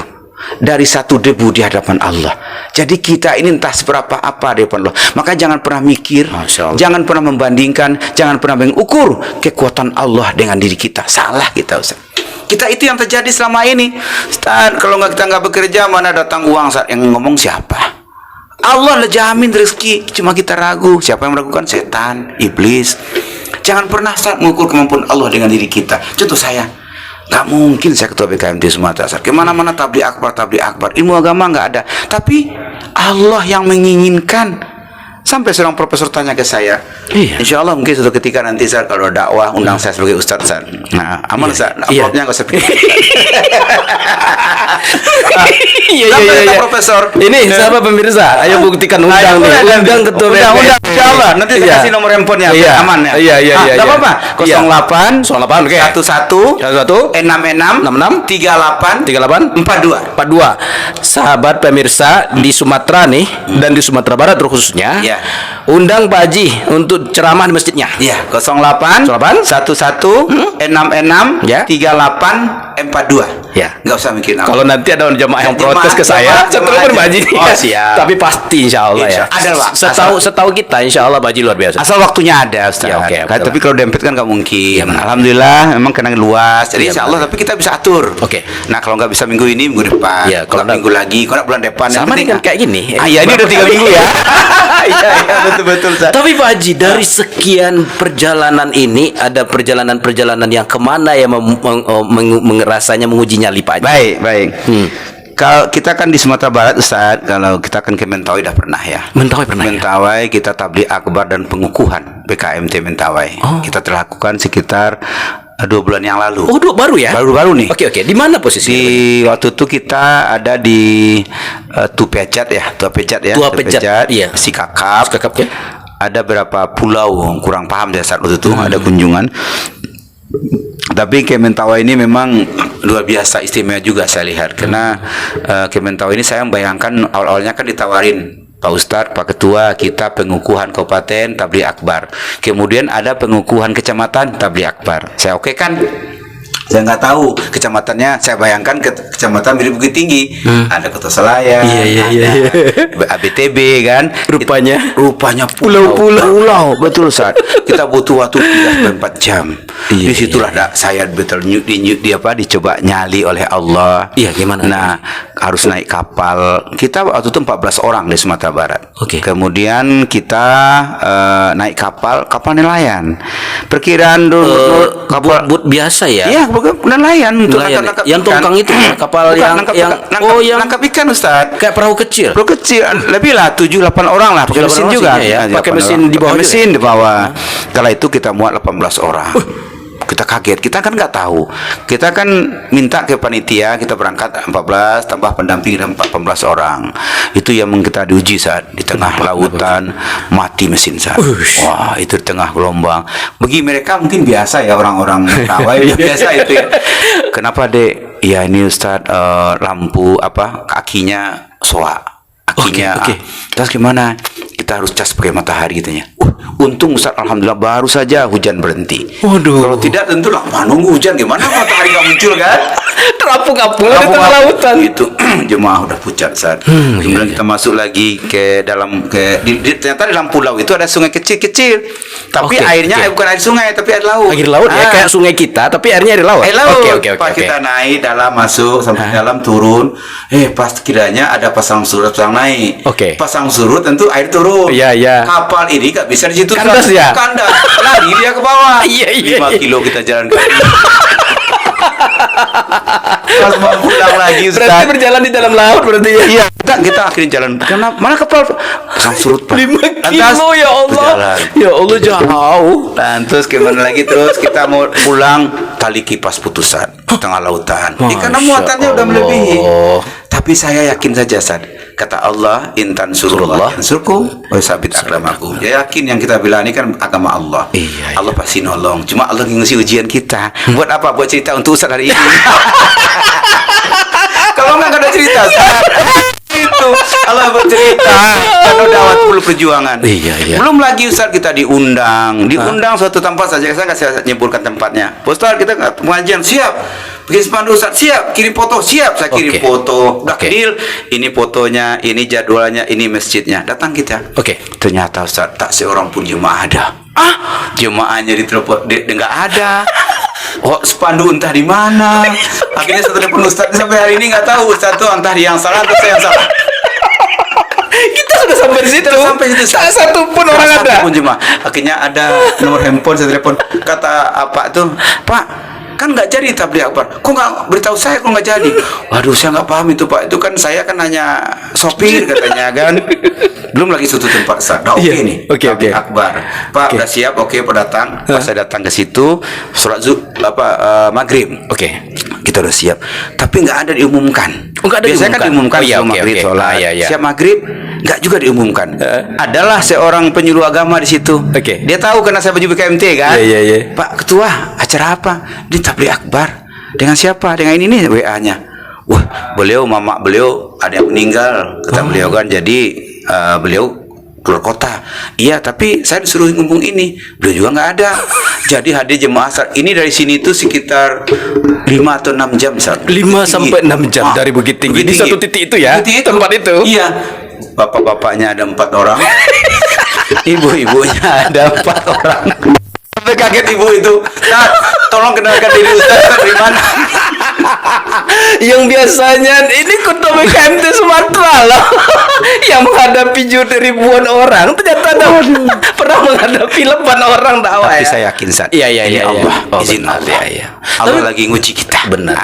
Dari 1 debu di hadapan Allah. Jadi kita ini entah seberapa apa di hadapan Allah. Maka jangan pernah mikir, Masya Allah. jangan pernah membandingkan, jangan pernah mengukur kekuatan Allah dengan diri kita. Salah kita, Ustaz. Kita itu yang terjadi selama ini. Ustaz, kalau kita nggak bekerja, mana datang uang, Ustaz? Yang ngomong siapa? Allah lah jamin rezeki. Cuma kita ragu. Siapa yang meragukan? Setan, iblis. Jangan pernah, Ustaz, mengukur kemampuan Allah dengan diri kita. Contoh saya. Gak mungkin saya ketua BKMT Sumatera Selatan. Kemana-mana tabligh akbar. Ilmu agama nggak ada. Tapi Allah yang menginginkan. Sampai seorang profesor tanya ke saya, Iya. Insya Allah mungkin suatu ketika nanti saya kalau dakwah undang saya sebagai ustadz saya. Nah, aman Iya. saya. Iya. Uploadnya nggak usah pikir. Iya. Kata profesor. Ini sahabat pemirsa, ayo buktikan undang nih. Undang ketua Undang, BKMT. insya Allah. Nanti saya Iya. kasih nomor handphonenya. Iya. Aman ya. Iya. Nggak apa-apa. Iya. 08 08, oke. 11 11 66 38 38 42. 42. Sahabat pemirsa di Sumatera nih dan di Sumatera Barat terkhususnya. Iya. Undang Pak Haji untuk ceramah di masjidnya. Iya, 08 08 11 66 Ya. 38 42. Ya. Nggak usah mikir apa. Kalau nanti ada jemaah yang Jemaah- protes ke saya, saya jemaah- telepon Pak Haji. Oh, siap. Tapi pasti insya Allah ya. Insya- ada, Pak. Setahu kita insya Allah Pak Haji luar biasa. Asal waktunya ada, Ustaz. Ya, oke, betul. Tapi kalau dempet kan nggak mungkin. Iya, benar. Alhamdulillah, memang kena luas. Jadi Iya, insya Allah, benar. tapi kita bisa atur. Oke. Nah, kalau nggak bisa minggu ini, minggu depan. Iya, kalau kalau minggu lagi, kalau bulan depan. Yang Sama penting- dengan kayak gini. Iya, ini udah 3 minggu ya. Iya, betul, Ustaz. Tapi Pak Haji, dari sekian perjalanan ini ada perjalanan-perjalanan yang kemana yang rasanya menguji nyali Pak Haji? Baik. Kalau kita kan di Sumatera Barat, Ustaz, kalau kita kan ke Mentawai udah pernah ya. Mentawai pernah ya? Mentawai kita tabligh akbar dan pengukuhan BKMT Mentawai. Oh. Kita telah lakukan sekitar 2 bulan yang lalu. Oh, baru ya? Baru nih. Oke. Di mana posisinya? Di waktu itu kita ada di Tua Pejat ya. Tua Pejat, iya. Sikakap. Sikakap, ya. Ada berapa pulau, kurang paham saya saat waktu itu ada kunjungan. Tapi Kementawai ini memang luar biasa istimewa juga saya lihat karena Kementawai ini saya membayangkan awalnya kan ditawarin Pak Ustadz, Pak Ketua, kita pengukuhan kabupaten tabligh akbar. Kemudian ada pengukuhan kecamatan tabligh akbar. Saya oke kan? Saya nggak tahu kecamatannya. Saya bayangkan kecamatan Biri Bukit Tinggi. Ada Kota Selayar, Iya. ada ABTB kan. Rupanya pulau. Betul, Ustaz. Kita butuh waktu 3-4 jam. Iya, Disitulah saya betul dicoba nyali oleh Allah. Iya, gimana? Nah, harus naik kapal. Kita waktu itu 14 orang di Sumatera Barat. Oke. Kemudian kita naik kapal nelayan. Perkiraan dulu kapal But biasa ya? Iya, bukan nelayan untuk Nelayan. nangkap Yang ikan. tongkang itu kapal Bukan, yang nangkap ikan, Ustaz. kayak perahu kecil. Bro kecil, lebih lah 7-8 orang lah, pakai 7-8 mesin orang juga. sih, ya. Nah, Pakai 8 mesin orang. di bawah Pakai juga. mesin di bawah. Kala itu kita muat 18 orang. Kita kaget, kita kan nggak tahu. Kita kan minta ke panitia, kita berangkat 14 tambah pendamping dan 18 orang. Itu yang kita diuji saat di tengah lautan mati mesin saat. Wah, itu di tengah gelombang. Bagi mereka mungkin biasa ya orang-orang Mentawai biasa itu ya. Kenapa, Dek? Ya ini Ustadz lampu kakinya soak. Akinya Oke. terus gimana? Kita harus cas pakai matahari gitunya. Untung Ustaz, alhamdulillah baru saja hujan berhenti. Waduh. Kalau tidak tentu lama nunggu hujan gimana matahari nggak muncul kan? Terapung-apung di tengah lautan. Itu jemaah udah pucat saat. Kemudian kita masuk lagi ke dalam ternyata di dalam pulau itu ada sungai kecil-kecil. Tapi Oke, airnya oke. bukan air sungai tapi air laut. Air laut ya, kayak sungai kita tapi airnya air laut. Air laut. Oke. Pas kita naik dalam masuk sampai dalam turun, pas kiranya ada pasang surut pasang naik. Oke. Pasang surut tentu air turun. Iya. Kapal ini nggak bisa di situ. Kandas ya? Kandas. Lari dia ke bawah. Iya. 5 kilo kita jalan kaki. Pas mau pulang lagi Ustaz. Berarti berjalan di dalam laut berarti ya? Iya, kita akhirnya jalan. Karena mana kapal pasang surut Pak. 5 Lantas, kilo ya Allah. berjalan. Ya Allah jauh. Dan terus gimana lagi terus kita mau pulang tali kipas putusan di tengah lautan. Karena Masya muatannya udah Allah. melebihi. Tapi saya yakin saja Sad, Kata Allah, intan surullah yansurkum wa sabit aqdamakum. Ya yakin yang kita bela ini kan agama Allah. Iya, Allah pasti nolong. Cuma Allah ngisi ujian kita. Buat apa? Buat cerita untuk Ustaz hari ini. Kalau nggak ada cerita, Ustaz. Itu Allah bercerita karena dakwah perlu perjuangan. Iya. Belum lagi Ustaz kita diundang suatu tempat saja. Saya nggak saya nyimpulkan tempatnya. Ustaz kita pengajian siap. Bikin spanduk Ustaz siap, kirim foto siap, saya kirim foto. Udah deal, ini fotonya, ini jadwalnya, ini masjidnya. Datang kita. Ternyata Ustaz tak seorang pun jemaah ada. Jemaahnya ditelepon nggak ada. Oh, spanduk entah di mana. Akhirnya saya telepon Ustaz sampai hari ini nggak tahu Ustaz tuh entah dia yang salah atau saya yang salah. Kita sudah sampai di situ. Sampai situ. Satu pun orang ada. Pun jemaah. Akhirnya ada nomor handphone, saya telepon. Kata apa tuh, Pak? Kan nggak jadi tabligh akbar. Kok nggak beritahu saya kalau nggak jadi? Waduh, saya nggak paham itu Pak. Itu kan saya kan hanya sopir katanya kan. Belum lagi suatu tempat Ustaz. Nah, nih. Tabligh akbar. Pak udah siap? Oke, Pak datang. Pas saya datang ke situ, sholat maghrib. Kita udah siap. Tapi nggak ada diumumkan. Biasanya kan diumumkan maghrib sholat. Siap maghrib, nggak juga diumumkan. Adalah seorang penyuluh agama di situ. Dia tahu karena saya baju BKMT kan. Pak Ketua, acara apa? Di tabligh akbar. Dengan siapa? Dengan ini WA-nya. Wah, mama beliau ada yang meninggal. Kata beliau kan, jadi beliau keluar kota. Iya, tapi saya disuruh ngomong ini. Beliau juga nggak ada. Jadi hadir jemaah saat ini dari sini itu sekitar 5 atau 6 jam. 5 sampai 6 jam dari Bukit Tinggi. Di satu titik itu ya? Tempat itu? Iya. Bapak-bapaknya ada 4 orang. Ibu-ibunya ada 4 orang. Sampai kaget ibu itu. Nah, tolong kenalkan diri Ustaz dari mana? Yang biasanya ini ketua BKMT Sumatera loh. Yang menghadapi ribuan orang ternyata ada pernah menghadapi 8 orang dakwah. Tapi saya yakin Ustaz. Iya. Allah, izin Allah. Allah lagi nguji kita. Benar.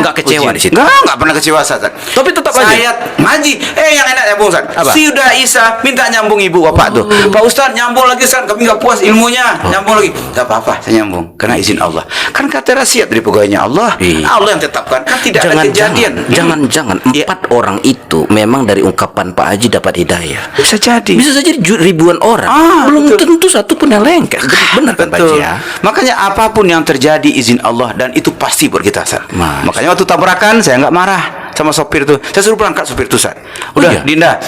Enggak kecewa di situ. Enggak pernah kecewa Ustaz. Tapi tetap aja. Saya ngaji. Yang enak nyambung Ustaz. Sudah Isa minta nyambung ibu bapak tuh. Pak Ustaz nyambung lagi Ustaz, kami enggak puas ilmunya. Nyambung lagi. Enggak apa-apa, saya nyambung karena izin Allah. Kan kata rahasia dari pegawainya Allah. Allah yang tetapkan. Kan tidak ada kejadian. Jangan 4 orang itu memang dari ungkapan Pak Haji dapat hidayah. Bisa jadi. Bisa saja ribuan orang. Belum tentu satu pun yang lengket. Benar kan Pak Haji ya? Makanya apapun yang terjadi izin Allah dan itu pasti buat kita Ustaz. Makanya waktu tabrakan saya nggak marah sama sopir tuh. Saya suruh berangkat sopir tuh Ustaz. Udah Dinda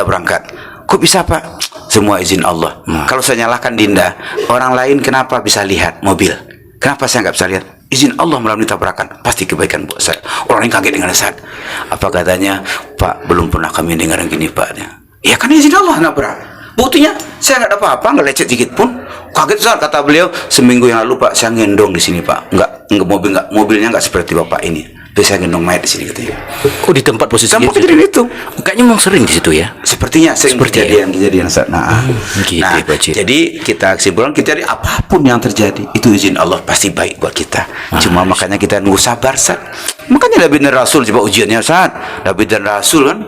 berangkat. Kok bisa Pak? Semua izin Allah. Kalau saya nyalahkan Dinda, orang lain kenapa bisa lihat mobil? Kenapa saya nggak bisa lihat? Izin Allah melalui tabrakan, pasti kebaikan buat saya. Orang yang kaget dengan Ustaz. Apa katanya? Pak, belum pernah kami dengar yang gini Pak. Ya kan izin Allah nabrak. Buktinya saya nggak ada apa-apa, nggak lecet sedikit pun. Kaget Ustaz, kata beliau seminggu yang lalu Pak, saya ngendong di sini Pak. Mobilnya nggak seperti Bapak ini. Biasa gendong mayat di sini katanya. Oh, di tempat posisi kejadian itu. Kayaknya memang sering di situ ya. Sepertinya sering kejadian Ustaz. Gitu, jadi kita kesimpulan kita dari apapun yang terjadi itu izin Allah pasti baik buat kita. Cuma makanya kita nunggu sabar Ustaz. Makanya Nabi dan Rasul coba ujiannya Ustaz. Nabi dan Rasul kan.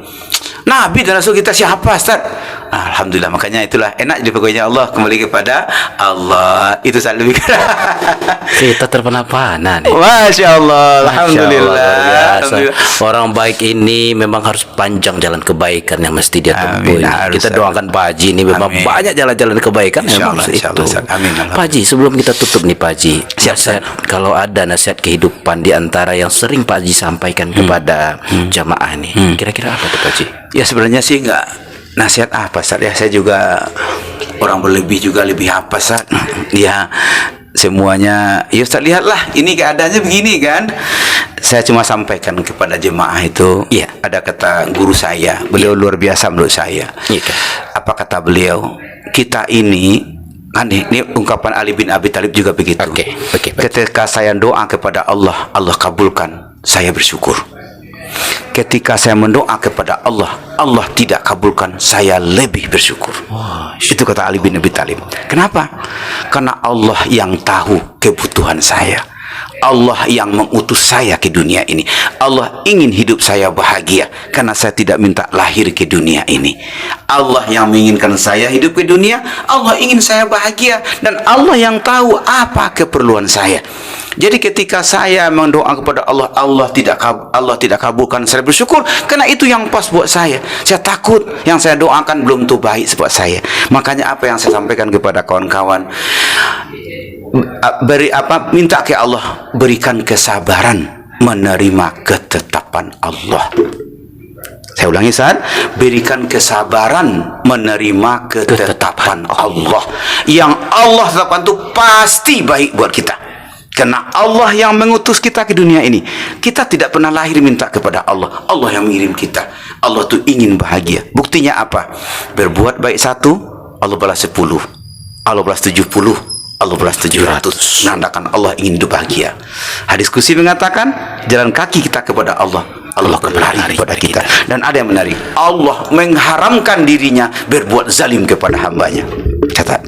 Nabi dan Rasul kita siapa Ustaz? Alhamdulillah, makanya itulah enak jadi pegawainya Allah, kembali kepada Allah. Itu saya lebih kita terpana-pana nih. Masya Allah. Alhamdulillah. Orang baik ini memang harus panjang jalan kebaikan yang mesti dia tempuh. Kita doakan Pak Haji ini memang banyak jalan-jalan kebaikan yang harus itu. Pak Haji, sebelum kita tutup nih Pak Haji, kalau ada nasihat kehidupan di antara yang sering Pak Haji sampaikan kepada jamaah nih, kira-kira apa tuh Pak Haji? Ya sebenarnya sih enggak nasihat apa Ustaz ya, saya juga orang berlebih juga lebih apa Ustaz ya, semuanya ya Ustaz lihatlah ini keadaannya begini kan. Saya cuma sampaikan kepada jemaah itu ada kata guru saya, beliau luar biasa menurut saya. Apa kata beliau, kita ini kan ini ungkapan Ali bin Abi Thalib juga begitu. Ketika saya doa kepada Allah, Allah kabulkan, saya bersyukur. Ketika saya mendoa kepada Allah, Allah tidak kabulkan, saya lebih bersyukur. Itu kata Ali bin Abi Thalib. Kenapa? Karena Allah yang tahu kebutuhan saya. Allah yang mengutus saya ke dunia ini. Allah ingin hidup saya bahagia karena saya tidak minta lahir ke dunia ini. Allah yang menginginkan saya hidup ke dunia. Allah ingin saya bahagia dan Allah yang tahu apa keperluan saya. Jadi ketika saya mendoa kepada Allah, Allah tidak kabulkan, saya bersyukur karena itu yang pas buat saya. Saya takut yang saya doakan belum tuh baik buat saya. Makanya apa yang saya sampaikan kepada kawan-kawan, minta ke Allah berikan kesabaran menerima ketetapan Allah. Saya ulangi, Ustaz, berikan kesabaran menerima ketetapan Allah. Yang Allah tetapkan itu pasti baik buat kita. Karena Allah yang mengutus kita ke dunia ini. Kita tidak pernah lahir minta kepada Allah. Allah yang mengirim kita. Allah tuh ingin bahagia. Buktinya apa? Berbuat baik 1, Allah balas 10. Allah balas 70. Allah balas 700. Menandakan Allah ingin hidup bahagia. Hadis kursi mengatakan, jalan kaki kita kepada Allah, Allah akan berlari kepada kita. Dan ada yang menarik, Allah mengharamkan dirinya berbuat zalim kepada hambanya. Catat,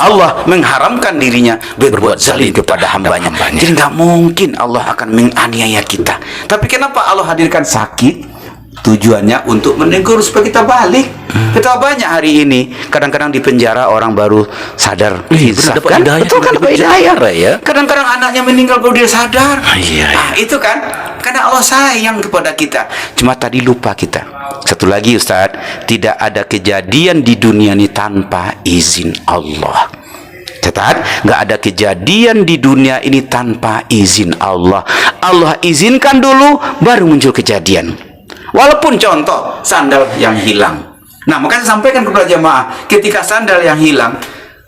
Allah mengharamkan dirinya berbuat zalim kepada hambanya. Jadi nggak mungkin Allah akan menganiaya kita. Tapi kenapa Allah hadirkan sakit? Tujuannya untuk menegur supaya kita balik. Kita banyak hari ini kadang-kadang di penjara orang baru sadar hisab, kan? Betul kan, dapat hidayah ya. Kadang-kadang anaknya meninggal baru dia sadar. Itu kan karena Allah sayang kepada kita. Cuma tadi lupa kita. Satu lagi, Ustadz, tidak ada kejadian di dunia ini tanpa izin Allah. Catat, nggak ada kejadian di dunia ini tanpa izin Allah. Allah izinkan dulu baru muncul kejadian. Walaupun contoh sandal yang hilang. Nah, makanya saya sampaikan kepada jemaah, ketika sandal yang hilang,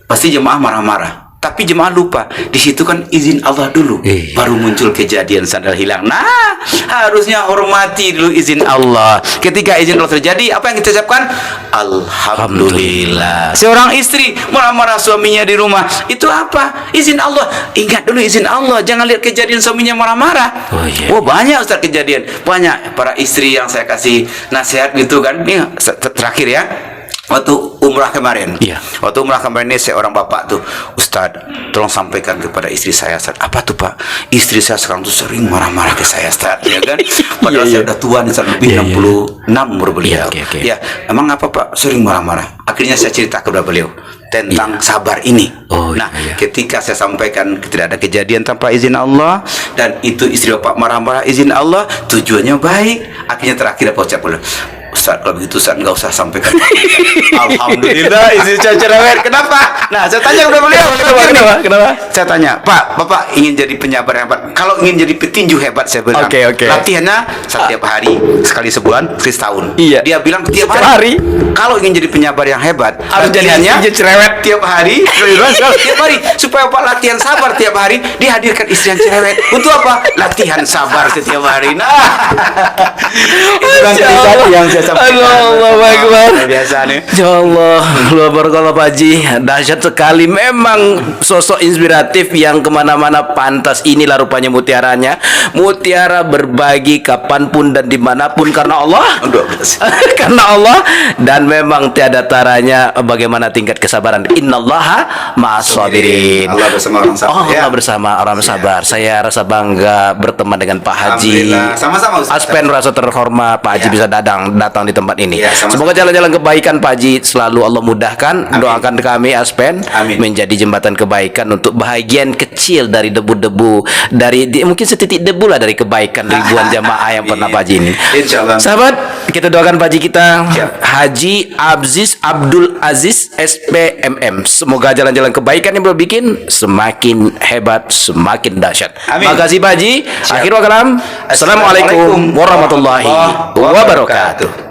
pasti jemaah marah-marah. Tapi jemaah lupa, di situ kan izin Allah dulu, baru muncul kejadian sandal hilang. Nah, harusnya hormati dulu izin Allah. Ketika izin Allah terjadi, apa yang kita ucapkan? Alhamdulillah. Seorang istri marah-marah suaminya di rumah, itu apa? Izin Allah. Ingat dulu izin Allah, jangan lihat kejadian suaminya marah-marah. Oh, banyak, Ustaz, kejadian. Banyak para istri yang saya kasih nasihat gitu kan. Ini terakhir ya. Waktu umrah kemarin, waktu umrah kemarin ini seorang bapak tuh, Ustaz, tolong sampaikan kepada istri saya, Ustaz. Apa tuh, Pak? Istri saya sekarang tuh sering marah-marah ke saya, Ustaz, ya kan? Padahal saya udah tua nih, Ustaz, lebih 66 umur beliau. Ya, emang apa, Pak? Sering marah-marah. Akhirnya saya cerita kepada beliau tentang sabar ini. Ketika saya sampaikan tidak ada kejadian tanpa izin Allah, dan itu istri bapak marah-marah izin Allah, tujuannya baik. Akhirnya terakhir apa ucap beliau? Ustaz, kalau begitu Ustaz nggak usah sampaikan. Alhamdulillah, istri saya cerewet. Kenapa? Nah, saya tanya kepada beliau. Kenapa? Saya tanya, Pak, Bapak ingin jadi penyabar yang hebat. Kalau ingin jadi petinju hebat, saya bilang. Latihannya setiap hari, sekali sebulan, sekali setahun. Dia bilang tiap hari. Kalau ingin jadi penyabar yang hebat, latihannya cerewet tiap hari, tiap hari, supaya Pak latihan sabar tiap hari. Dihadirkan istri yang cerewet. Untuk apa? Latihan sabar setiap hari. Nah, itu yang saya Allah Akbar. Biasa nih. Ya Allah, luar biasa Pak Haji, dahsyat sekali. Memang sosok inspiratif yang kemana-mana. Pantas inilah rupanya mutiaranya. Mutiara berbagi kapanpun dan dimanapun karena Allah. Karena Allah. Dan memang tiada taranya bagaimana tingkat kesabaran. Innallaha ma'as-sabirin. Allah bersama orang sabar. Allah bersama orang sabar. Saya rasa bangga berteman dengan Pak Haji. Sama-sama, Ustaz. Aspen rasa terhormat Pak Haji bisa datang di tempat ini. Semoga jalan-jalan kebaikan Pak Haji selalu Allah mudahkan. Doakan kami Aspen menjadi jembatan kebaikan untuk bahagian kecil dari debu-debu, dari mungkin setitik debu lah dari kebaikan ribuan jamaah yang pernah Pak Haji ini. Insyaallah. Sahabat, kita doakan Pak Haji kita Haji Abdul Aziz SPMM. Semoga jalan-jalan kebaikan yang beliau bikin semakin hebat, semakin dahsyat. Makasih Pak Haji. Akhirul kalam. Assalamualaikum warahmatullahi wabarakatuh.